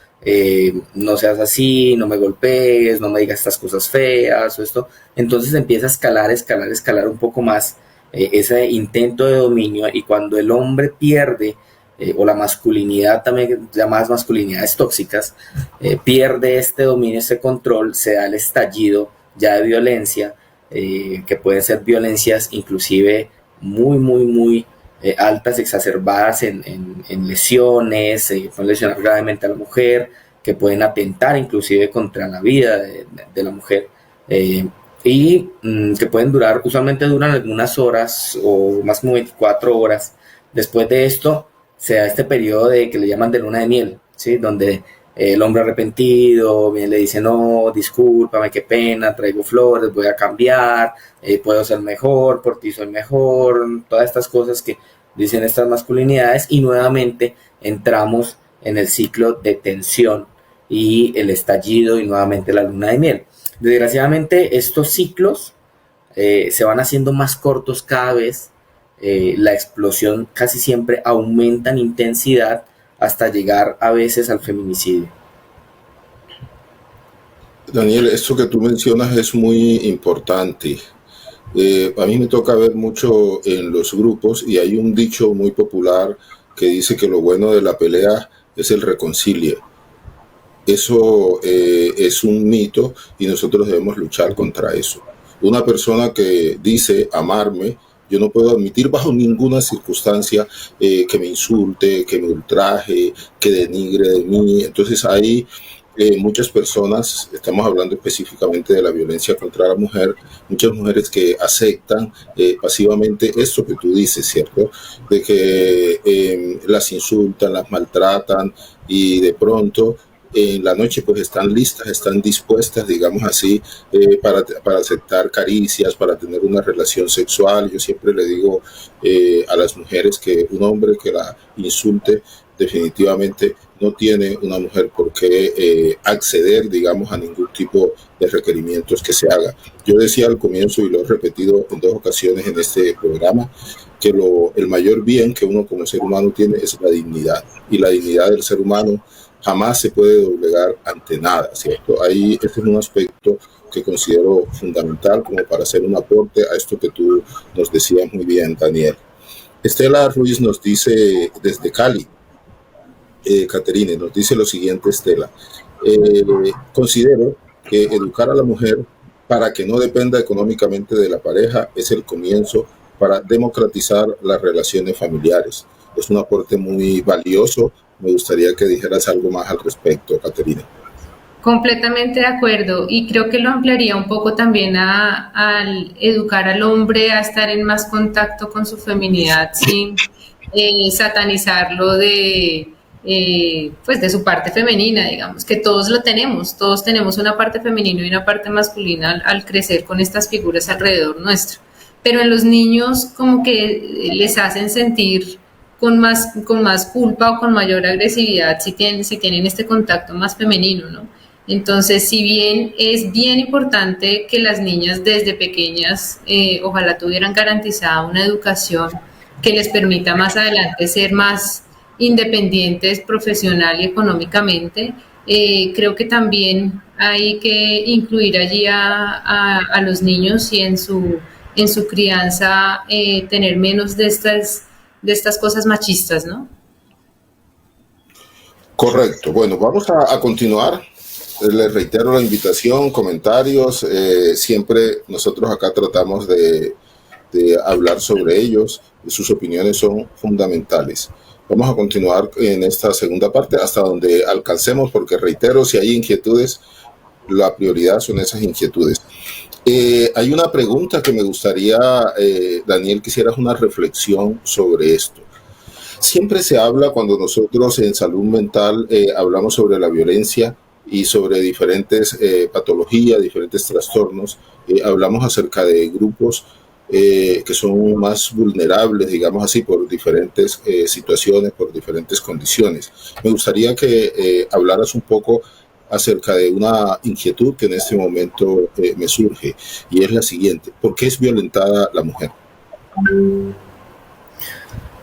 no seas así, no me golpees, no me digas estas cosas feas o esto. Entonces empieza a escalar un poco más ese intento de dominio, y cuando el hombre pierde o la masculinidad, también llamadas masculinidades tóxicas, pierde este dominio, este control, se da el estallido ya de violencia, que pueden ser violencias inclusive muy altas, exacerbadas en lesiones, pueden lesionar gravemente a la mujer, que pueden atentar inclusive contra la vida de la mujer, y que usualmente duran algunas horas o más como 24 horas. Después de esto se da este periodo que le llaman de luna de miel, ¿sí? Donde el hombre arrepentido le dice: no, discúlpame, qué pena, traigo flores, voy a cambiar, puedo ser mejor, por ti soy mejor, todas estas cosas que dicen estas masculinidades, y nuevamente entramos en el ciclo de tensión y el estallido y nuevamente la luna de miel. Desgraciadamente estos ciclos se van haciendo más cortos cada vez, la explosión casi siempre aumenta en intensidad hasta llegar a veces al feminicidio. Daniel, esto que tú mencionas es muy importante. A mí me toca ver mucho en los grupos y hay un dicho muy popular que dice que lo bueno de la pelea es el reconcilie. Eso es un mito y nosotros debemos luchar contra eso. Una persona que dice amarme, yo no puedo admitir bajo ninguna circunstancia que me insulte, que me ultraje, que denigre de mí. Entonces hay muchas personas, estamos hablando específicamente de la violencia contra la mujer, muchas mujeres que aceptan pasivamente esto que tú dices, ¿cierto? De que las insultan, las maltratan y de pronto en la noche pues están listas, están dispuestas, digamos así, para aceptar caricias, para tener una relación sexual. Yo siempre le digo a las mujeres que un hombre que la insulte definitivamente no tiene una mujer por qué acceder, digamos, a ningún tipo de requerimientos que se haga. Yo decía al comienzo, y lo he repetido en 2 ocasiones en este programa, que el mayor bien que uno como ser humano tiene es la dignidad, y la dignidad del ser humano jamás se puede doblegar ante nada, ¿cierto? Ahí este es un aspecto que considero fundamental como para hacer un aporte a esto que tú nos decías muy bien, Daniel. Estela Ruiz nos dice desde Cali, Caterine, nos dice lo siguiente, Estela. Considero que educar a la mujer para que no dependa económicamente de la pareja es el comienzo para democratizar las relaciones familiares. Es un aporte muy valioso. Me gustaría que dijeras algo más al respecto, Caterina. Completamente de acuerdo, y creo que lo ampliaría un poco también al educar al hombre a estar en más contacto con su feminidad sin satanizarlo pues de su parte femenina, digamos, que todos lo tenemos, todos tenemos una parte femenina y una parte masculina al crecer con estas figuras alrededor nuestro, pero en los niños como que les hacen sentir con más culpa o con mayor agresividad si tienen este contacto más femenino, ¿no? Entonces, si bien es bien importante que las niñas desde pequeñas ojalá tuvieran garantizada una educación que les permita más adelante ser más independientes profesional y económicamente, creo que también hay que incluir allí a los niños y en su crianza tener menos de estas cosas machistas, ¿no? Correcto. Bueno, vamos a continuar. Les reitero la invitación, comentarios. Siempre nosotros acá tratamos de hablar sobre ellos. Sus opiniones son fundamentales. Vamos a continuar en esta segunda parte hasta donde alcancemos, porque reitero, si hay inquietudes, la prioridad son esas inquietudes. Hay una pregunta que me gustaría, Daniel, quisieras una reflexión sobre esto. Siempre se habla cuando nosotros en salud mental hablamos sobre la violencia y sobre diferentes patologías, diferentes trastornos, hablamos acerca de grupos que son más vulnerables, digamos así, por diferentes situaciones, por diferentes condiciones. Me gustaría que hablaras un poco acerca de una inquietud que en este momento me surge, y es la siguiente: ¿por qué es violentada la mujer?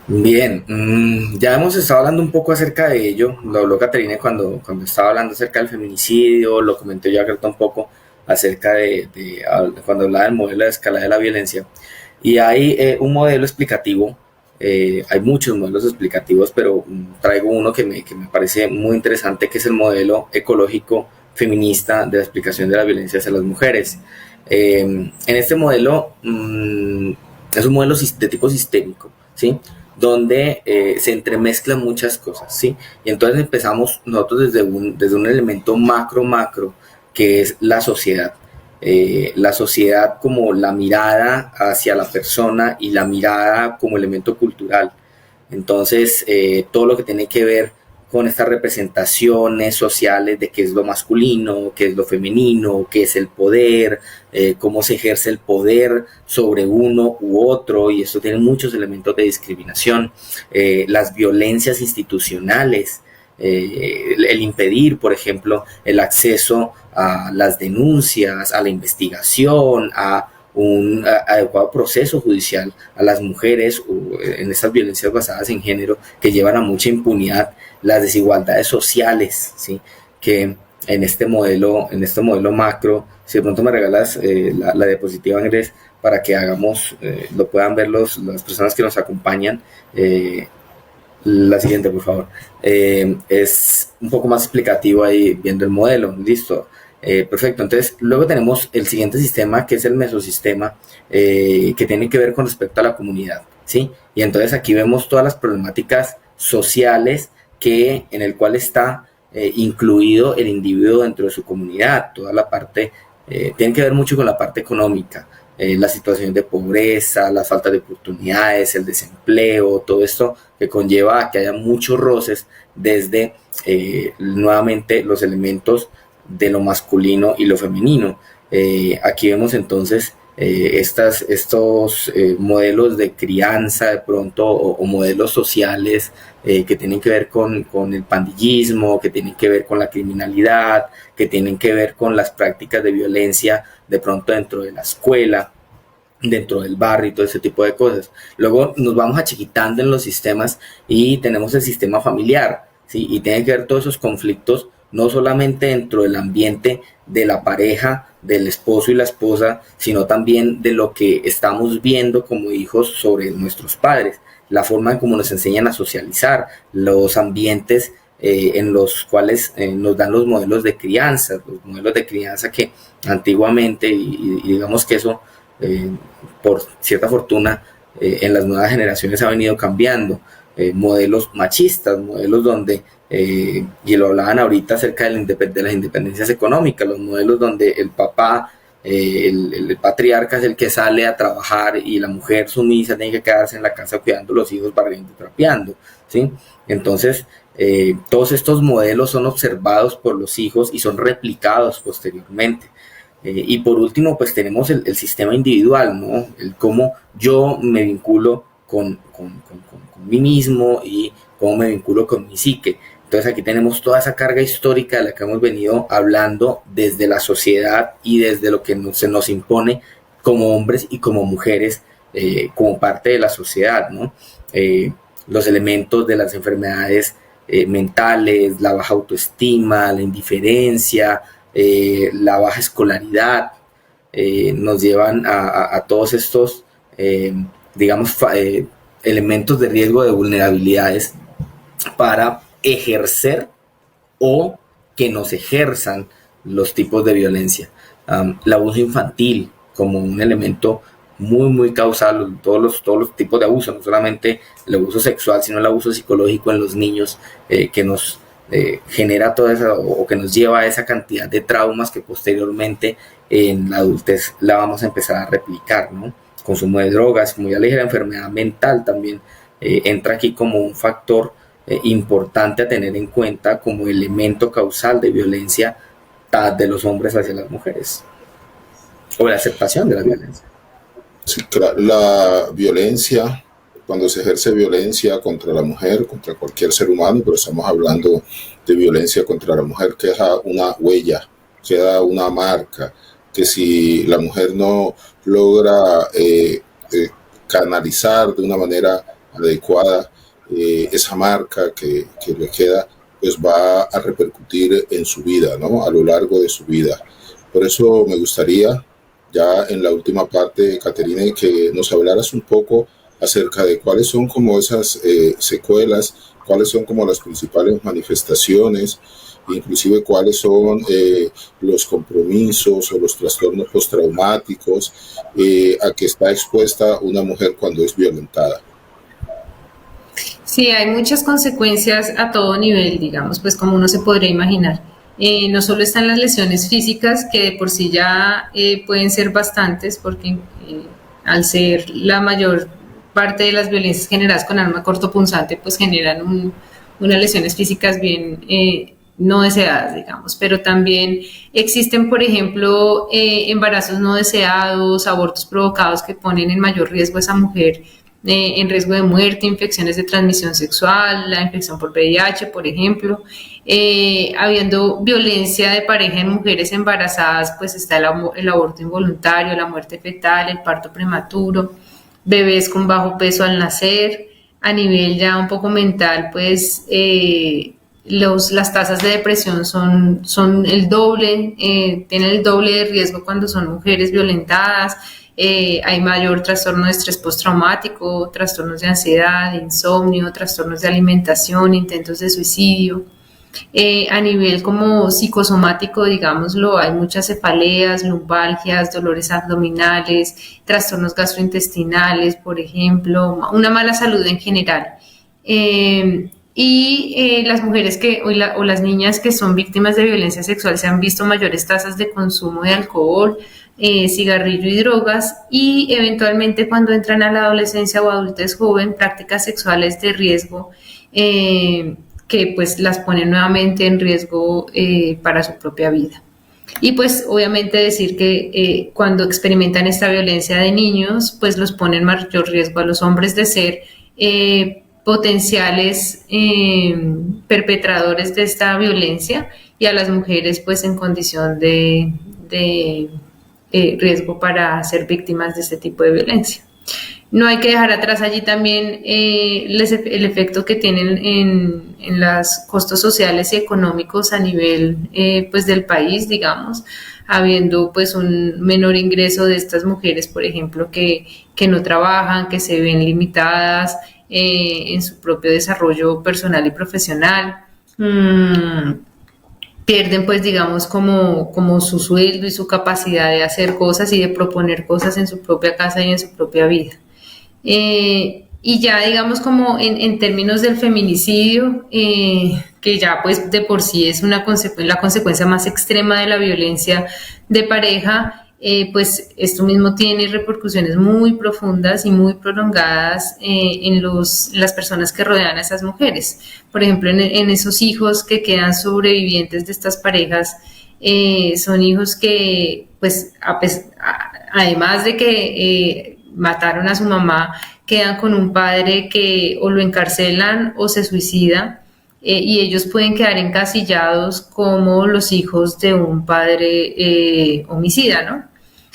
Bien, ya hemos estado hablando un poco acerca de ello. Lo habló Caterina cuando estaba hablando acerca del feminicidio, lo comenté yo acá un poco acerca de cuando hablaba del modelo de escala de la violencia. Y hay un modelo explicativo hay muchos modelos explicativos, pero traigo uno que me parece muy interesante, que es el modelo ecológico feminista de la explicación de la violencia hacia las mujeres. En este modelo es un modelo de tipo sistémico, ¿sí? Donde se entremezclan muchas cosas, ¿sí? Y entonces empezamos nosotros desde un elemento macro, que es la sociedad. La sociedad como la mirada hacia la persona y la mirada como elemento cultural. Entonces, todo lo que tiene que ver con estas representaciones sociales de qué es lo masculino, qué es lo femenino, qué es el poder, cómo se ejerce el poder sobre uno u otro, y esto tiene muchos elementos de discriminación, las violencias institucionales, el impedir, por ejemplo, el acceso a las denuncias, a la investigación, a un adecuado proceso judicial a las mujeres en estas violencias basadas en género que llevan a mucha impunidad, las desigualdades sociales, ¿sí? Que en este modelo macro, si de pronto me regalas la diapositiva, Andrés, para que hagamos, lo puedan ver las personas que nos acompañan. La siguiente, por favor. Es un poco más explicativo ahí viendo el modelo. Listo. Perfecto. Entonces, luego tenemos el siguiente sistema, que es el mesosistema, que tiene que ver con respecto a la comunidad, ¿sí? Y entonces aquí vemos todas las problemáticas sociales en el cual está incluido el individuo dentro de su comunidad. Toda la parte, tiene que ver mucho con la parte económica. La situación de pobreza, la falta de oportunidades, el desempleo, todo esto que conlleva a que haya muchos roces desde nuevamente los elementos de lo masculino y lo femenino. Aquí vemos entonces estos modelos de crianza de pronto o modelos sociales que tienen que ver con el pandillismo, que tienen que ver con la criminalidad, que tienen que ver con las prácticas de violencia de pronto dentro de la escuela, dentro del barrio y todo ese tipo de cosas. Luego nos vamos achiquitando en los sistemas y tenemos el sistema familiar, ¿sí? Y tiene que ver todos esos conflictos no solamente dentro del ambiente de la pareja, del esposo y la esposa, sino también de lo que estamos viendo como hijos sobre nuestros padres, la forma en cómo nos enseñan a socializar, los ambientes en los cuales nos dan los modelos de crianza que antiguamente, y digamos que eso por cierta fortuna en las nuevas generaciones ha venido cambiando, modelos machistas, modelos donde y lo hablaban ahorita acerca de las independencias económicas, los modelos donde el papá, el patriarca es el que sale a trabajar y la mujer sumisa tiene que quedarse en la casa cuidando los hijos, barriendo y trapeando, ¿sí? Entonces, todos estos modelos son observados por los hijos y son replicados posteriormente. Y por último, pues tenemos el sistema individual, ¿no? El cómo yo me vinculo con mí mismo y cómo me vinculo con mi psique. Entonces aquí tenemos toda esa carga histórica de la que hemos venido hablando desde la sociedad y desde lo que se nos impone como hombres y como mujeres como parte de la sociedad, ¿no? Los elementos de las enfermedades mentales, la baja autoestima, la indiferencia, la baja escolaridad, nos llevan a todos estos, digamos, elementos de riesgo de vulnerabilidades para ejercer o que nos ejerzan los tipos de violencia. El abuso infantil como un elemento muy causal, todos los tipos de abuso, no solamente el abuso sexual, sino el abuso psicológico en los niños, que nos genera toda esa, o que nos lleva a esa cantidad de traumas que posteriormente en la adultez la vamos a empezar a replicar, ¿no? Consumo de drogas, como ya le dije, la enfermedad mental también entra aquí como un factor importante a tener en cuenta como elemento causal de violencia de los hombres hacia las mujeres, o la aceptación de la violencia. Sí, claro, la violencia, cuando se ejerce violencia contra la mujer, contra cualquier ser humano, pero estamos hablando de violencia contra la mujer, queda una huella, queda una marca, que si la mujer no logra canalizar de una manera adecuada esa marca que le queda, pues va a repercutir en su vida, ¿no? A lo largo de su vida. Por eso me gustaría, ya en la última parte, Caterina, que nos hablaras un poco acerca de cuáles son como esas secuelas, cuáles son como las principales manifestaciones, inclusive cuáles son los compromisos o los trastornos postraumáticos a que está expuesta una mujer cuando es violentada. Sí, hay muchas consecuencias a todo nivel, digamos, pues como uno se podría imaginar. No solo están las lesiones físicas, que de por sí ya pueden ser bastantes, porque al ser la mayor parte de las violencias generadas con arma cortopunzante, pues generan unas lesiones físicas bien no deseadas, digamos, pero también existen, por ejemplo, embarazos no deseados, abortos provocados que ponen en mayor riesgo a esa mujer, en riesgo de muerte, infecciones de transmisión sexual, la infección por VIH, por ejemplo. Habiendo violencia de pareja en mujeres embarazadas, pues está el aborto involuntario, la muerte fetal, el parto prematuro, bebés con bajo peso al nacer. A nivel ya un poco mental, pues las tasas de depresión son el doble, tienen el doble de riesgo cuando son mujeres violentadas. Hay mayor trastorno de estrés postraumático, trastornos de ansiedad, de insomnio, trastornos de alimentación, intentos de suicidio. A nivel como psicosomático, digámoslo, hay muchas cefaleas, lumbalgias, dolores abdominales, trastornos gastrointestinales, por ejemplo, una mala salud en general. Las mujeres o las niñas que son víctimas de violencia sexual se han visto mayores tasas de consumo de alcohol, cigarrillo y drogas, y eventualmente cuando entran a la adolescencia o adultez joven, prácticas sexuales de riesgo que pues las ponen nuevamente en riesgo para su propia vida. Y pues obviamente decir que cuando experimentan esta violencia de niños, pues los pone en mayor riesgo a los hombres de ser potenciales perpetradores de esta violencia, y a las mujeres pues en condición de riesgo para ser víctimas de este tipo de violencia. No hay que dejar atrás allí también el efecto que tienen en los costos sociales y económicos a nivel pues del país, digamos, habiendo pues un menor ingreso de estas mujeres, por ejemplo, que no trabajan, que se ven limitadas en su propio desarrollo personal y profesional. Pierden pues digamos como su sueldo y su capacidad de hacer cosas y de proponer cosas en su propia casa y en su propia vida. Y ya digamos como en términos del feminicidio, que ya pues de por sí es la consecuencia más extrema de la violencia de pareja, pues esto mismo tiene repercusiones muy profundas y muy prolongadas en las personas que rodean a esas mujeres. Por ejemplo, en esos hijos que quedan sobrevivientes de estas parejas, son hijos que pues además de que mataron a su mamá, quedan con un padre que o lo encarcelan o se suicida, y ellos pueden quedar encasillados como los hijos de un padre homicida, ¿no?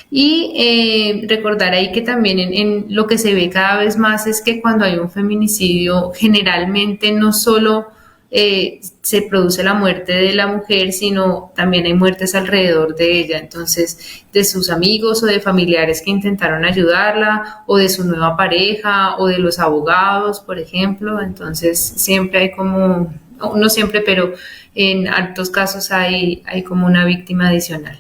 Y recordar ahí que también en lo que se ve cada vez más es que cuando hay un feminicidio, generalmente no solo se produce la muerte de la mujer, sino también hay muertes alrededor de ella, entonces de sus amigos o de familiares que intentaron ayudarla, o de su nueva pareja, o de los abogados, por ejemplo. Entonces siempre hay como, no siempre, pero en altos casos hay como una víctima adicional.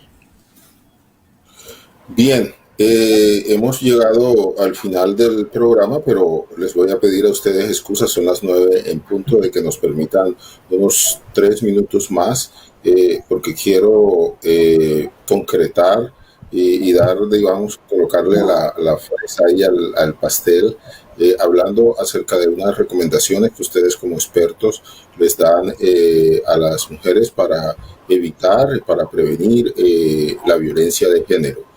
Bien, hemos llegado al final del programa, pero les voy a pedir a ustedes excusas, son las 9 en punto, de que nos permitan unos 3 minutos más, porque quiero concretar y dar, digamos, colocarle la fresa ahí al pastel, hablando acerca de unas recomendaciones que ustedes como expertos les dan a las mujeres para evitar, para prevenir la violencia de género.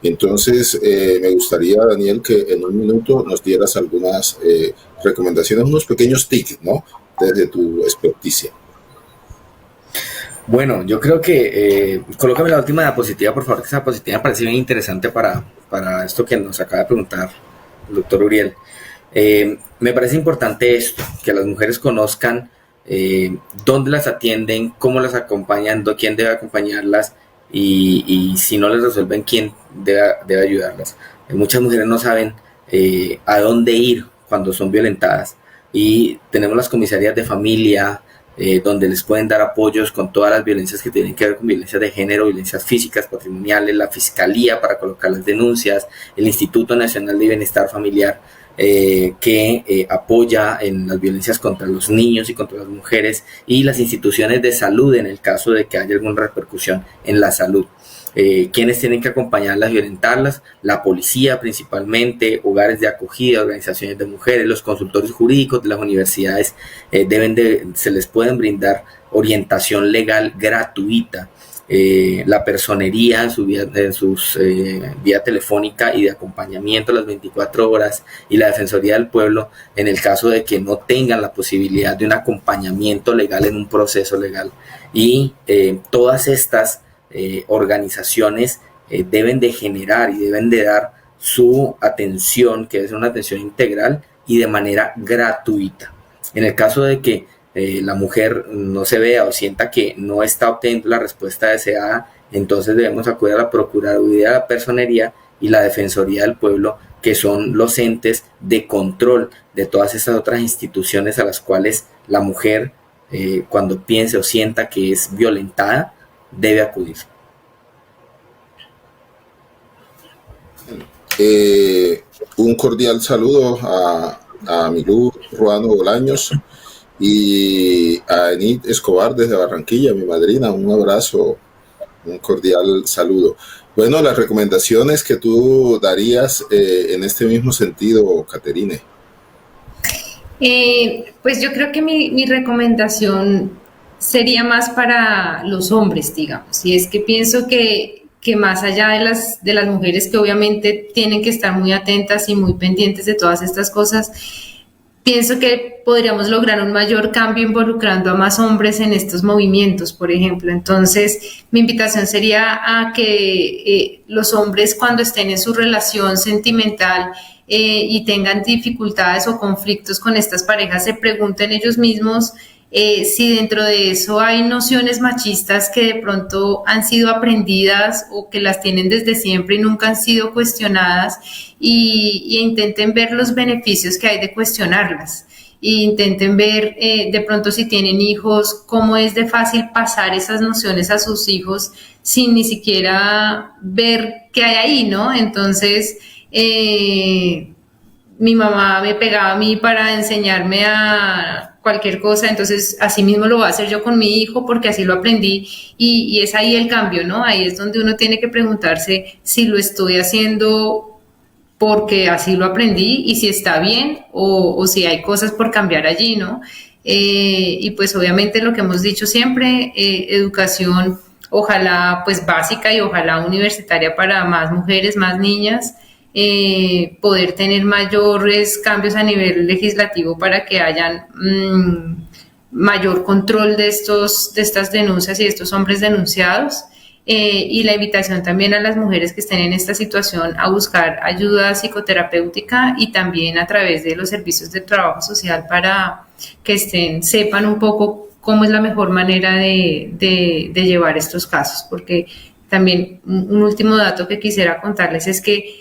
Entonces, me gustaría, Daniel, que en un minuto nos dieras algunas recomendaciones, unos pequeños tips, ¿no? Desde tu experticia. Bueno, yo creo que colócame la última diapositiva, por favor, que esa diapositiva me parece bien interesante para esto que nos acaba de preguntar el doctor Uriel. Me parece importante esto, que las mujeres conozcan dónde las atienden, cómo las acompañan, quién debe acompañarlas, y si no les resuelven, quién debe ayudarlas. Muchas mujeres no saben a dónde ir cuando son violentadas. Y tenemos las comisarías de familia, donde les pueden dar apoyos con todas las violencias que tienen que ver con violencias de género, violencias físicas, patrimoniales, la fiscalía para colocar las denuncias, el Instituto Nacional de Bienestar Familiar, que apoya en las violencias contra los niños y contra las mujeres, y las instituciones de salud en el caso de que haya alguna repercusión en la salud. ¿Quiénes tienen que acompañarlas y orientarlas? La policía principalmente, hogares de acogida, organizaciones de mujeres, los consultorios jurídicos de las universidades se les pueden brindar orientación legal gratuita. La personería en su vía telefónica y de acompañamiento las 24 horas, y la Defensoría del Pueblo en el caso de que no tengan la posibilidad de un acompañamiento legal en un proceso legal. Y todas estas organizaciones deben de generar y deben de dar su atención, que es una atención integral y de manera gratuita. En el caso de que la mujer no se vea o sienta que no está obteniendo la respuesta deseada, entonces debemos acudir a la Procuraduría, a la Personería y la Defensoría del Pueblo, que son los entes de control de todas esas otras instituciones a las cuales la mujer, cuando piense o sienta que es violentada, debe acudir. Un cordial saludo a Milú Ruano Bolaños y a Enid Escobar desde Barranquilla, mi madrina. Un abrazo, un cordial saludo. Bueno, las recomendaciones que tú darías en este mismo sentido, Caterine. Pues yo creo que mi recomendación sería más para los hombres, digamos, y es que pienso que más allá de las mujeres, que obviamente tienen que estar muy atentas y muy pendientes de todas estas cosas, pienso que podríamos lograr un mayor cambio involucrando a más hombres en estos movimientos, por ejemplo. Entonces, mi invitación sería a que los hombres, cuando estén en su relación sentimental y tengan dificultades o conflictos con estas parejas, se pregunten ellos mismos si dentro de eso hay nociones machistas que de pronto han sido aprendidas o que las tienen desde siempre y nunca han sido cuestionadas, y intenten ver los beneficios que hay de cuestionarlas. E intenten ver de pronto, si tienen hijos, cómo es de fácil pasar esas nociones a sus hijos sin ni siquiera ver qué hay ahí, ¿no? Entonces, mi mamá me pegaba a mí para enseñarme a cualquier cosa, entonces así mismo lo voy a hacer yo con mi hijo porque así lo aprendí, y es ahí el cambio, ¿no? Ahí es donde uno tiene que preguntarse si lo estoy haciendo porque así lo aprendí y si está bien o si hay cosas por cambiar allí, ¿no? Y pues obviamente lo que hemos dicho siempre, educación ojalá pues básica y ojalá universitaria para más mujeres, más niñas, poder tener mayores cambios a nivel legislativo para que hayan mayor control de estas denuncias y de estos hombres denunciados, y la invitación también a las mujeres que estén en esta situación a buscar ayuda psicoterapéutica y también a través de los servicios de trabajo social para que sepan un poco cómo es la mejor manera de llevar estos casos, porque también un último dato que quisiera contarles es que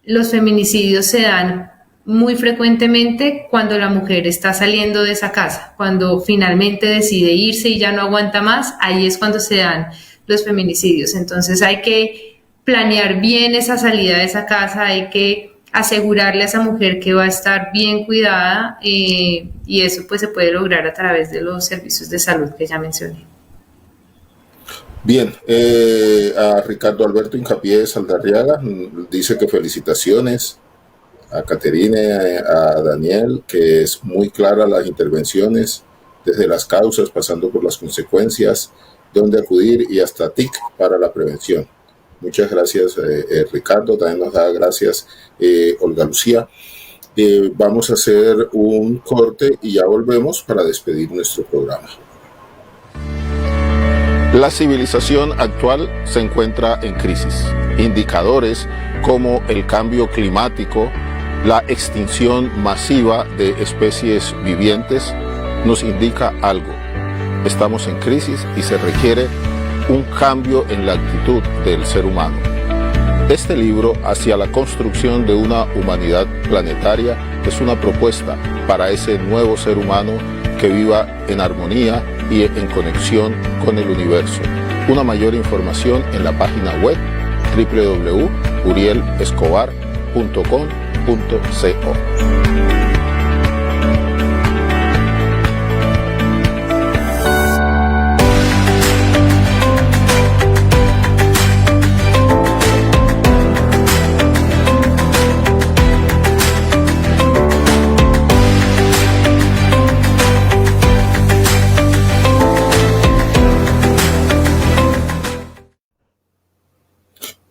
los feminicidios se dan muy frecuentemente cuando la mujer está saliendo de esa casa, cuando finalmente decide irse y ya no aguanta más, ahí es cuando se dan los feminicidios. Entonces hay que planear bien esa salida de esa casa, hay que asegurarle a esa mujer que va a estar bien cuidada, y eso pues se puede lograr a través de los servicios de salud que ya mencioné. Bien, a Ricardo Alberto Hincapié Saldarriaga dice que felicitaciones a Caterine, a Daniel, que es muy clara las intervenciones, desde las causas, pasando por las consecuencias, dónde acudir y hasta TIC para la prevención. Muchas gracias, Ricardo. También nos da gracias Olga Lucía. Vamos a hacer un corte y ya volvemos para despedir nuestro programa. La civilización actual se encuentra en crisis. Indicadores como el cambio climático, la extinción masiva de especies vivientes nos indica algo. Estamos en crisis y se requiere un cambio en la actitud del ser humano. Este libro, Hacia la construcción de una humanidad planetaria, es una propuesta para ese nuevo ser humano que viva en armonía y en conexión con el universo. Una mayor información en la página web www.urielescobar.com.co.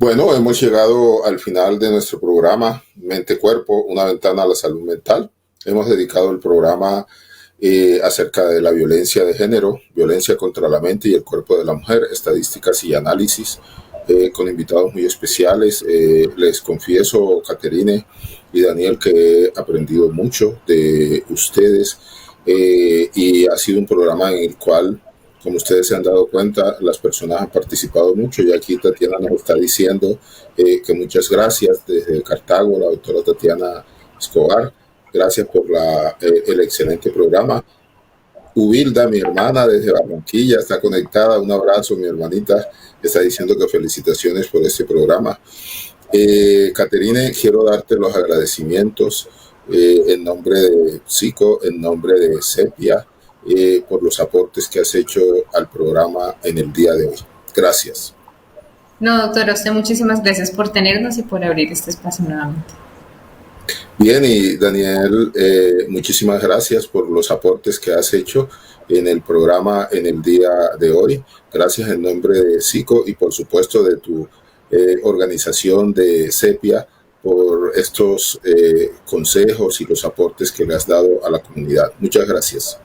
Bueno, hemos llegado al final de nuestro programa Mente Cuerpo, una ventana a la salud mental. Hemos dedicado el programa acerca de la violencia de género, violencia contra la mente y el cuerpo de la mujer, estadísticas y análisis, con invitados muy especiales. Les confieso, Caterine y Daniel, que he aprendido mucho de ustedes y ha sido un programa en el cual, como ustedes se han dado cuenta, las personas han participado mucho y aquí Tatiana nos está diciendo que muchas gracias desde Cartago, la doctora Tatiana Escobar. Gracias por el excelente programa. Ubilda, mi hermana desde Barranquilla, está conectada. Un abrazo, mi hermanita. Está diciendo que felicitaciones por este programa. Caterine, quiero darte los agradecimientos en nombre de Psico, en nombre de Sepia, por los aportes que has hecho al programa en el día de hoy. Gracias. No, doctora, usted muchísimas gracias por tenernos y por abrir este espacio nuevamente. Bien, y Daniel, muchísimas gracias por los aportes que has hecho en el programa en el día de hoy. Gracias en nombre de Psico y por supuesto de tu organización de Sepia por estos consejos y los aportes que le has dado a la comunidad. Muchas gracias.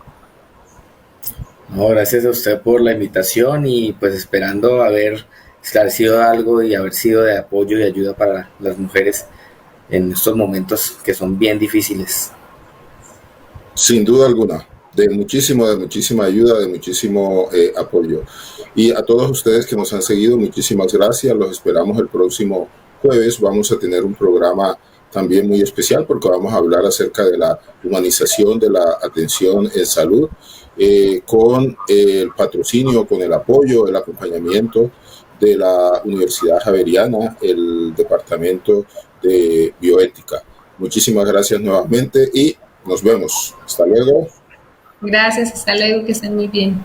No, gracias a usted por la invitación y pues esperando haber esclarecido algo y haber sido de apoyo y ayuda para las mujeres en estos momentos que son bien difíciles. Sin duda alguna, de muchísima ayuda, de muchísimo apoyo. Y a todos ustedes que nos han seguido, muchísimas gracias. Los esperamos el próximo jueves. Vamos a tener un programa también muy especial porque vamos a hablar acerca de la humanización de la atención en salud, con el patrocinio, con el apoyo, el acompañamiento de la Universidad Javeriana, el Departamento de Bioética. Muchísimas gracias nuevamente y nos vemos. Hasta luego. Gracias, hasta luego, que estén muy bien.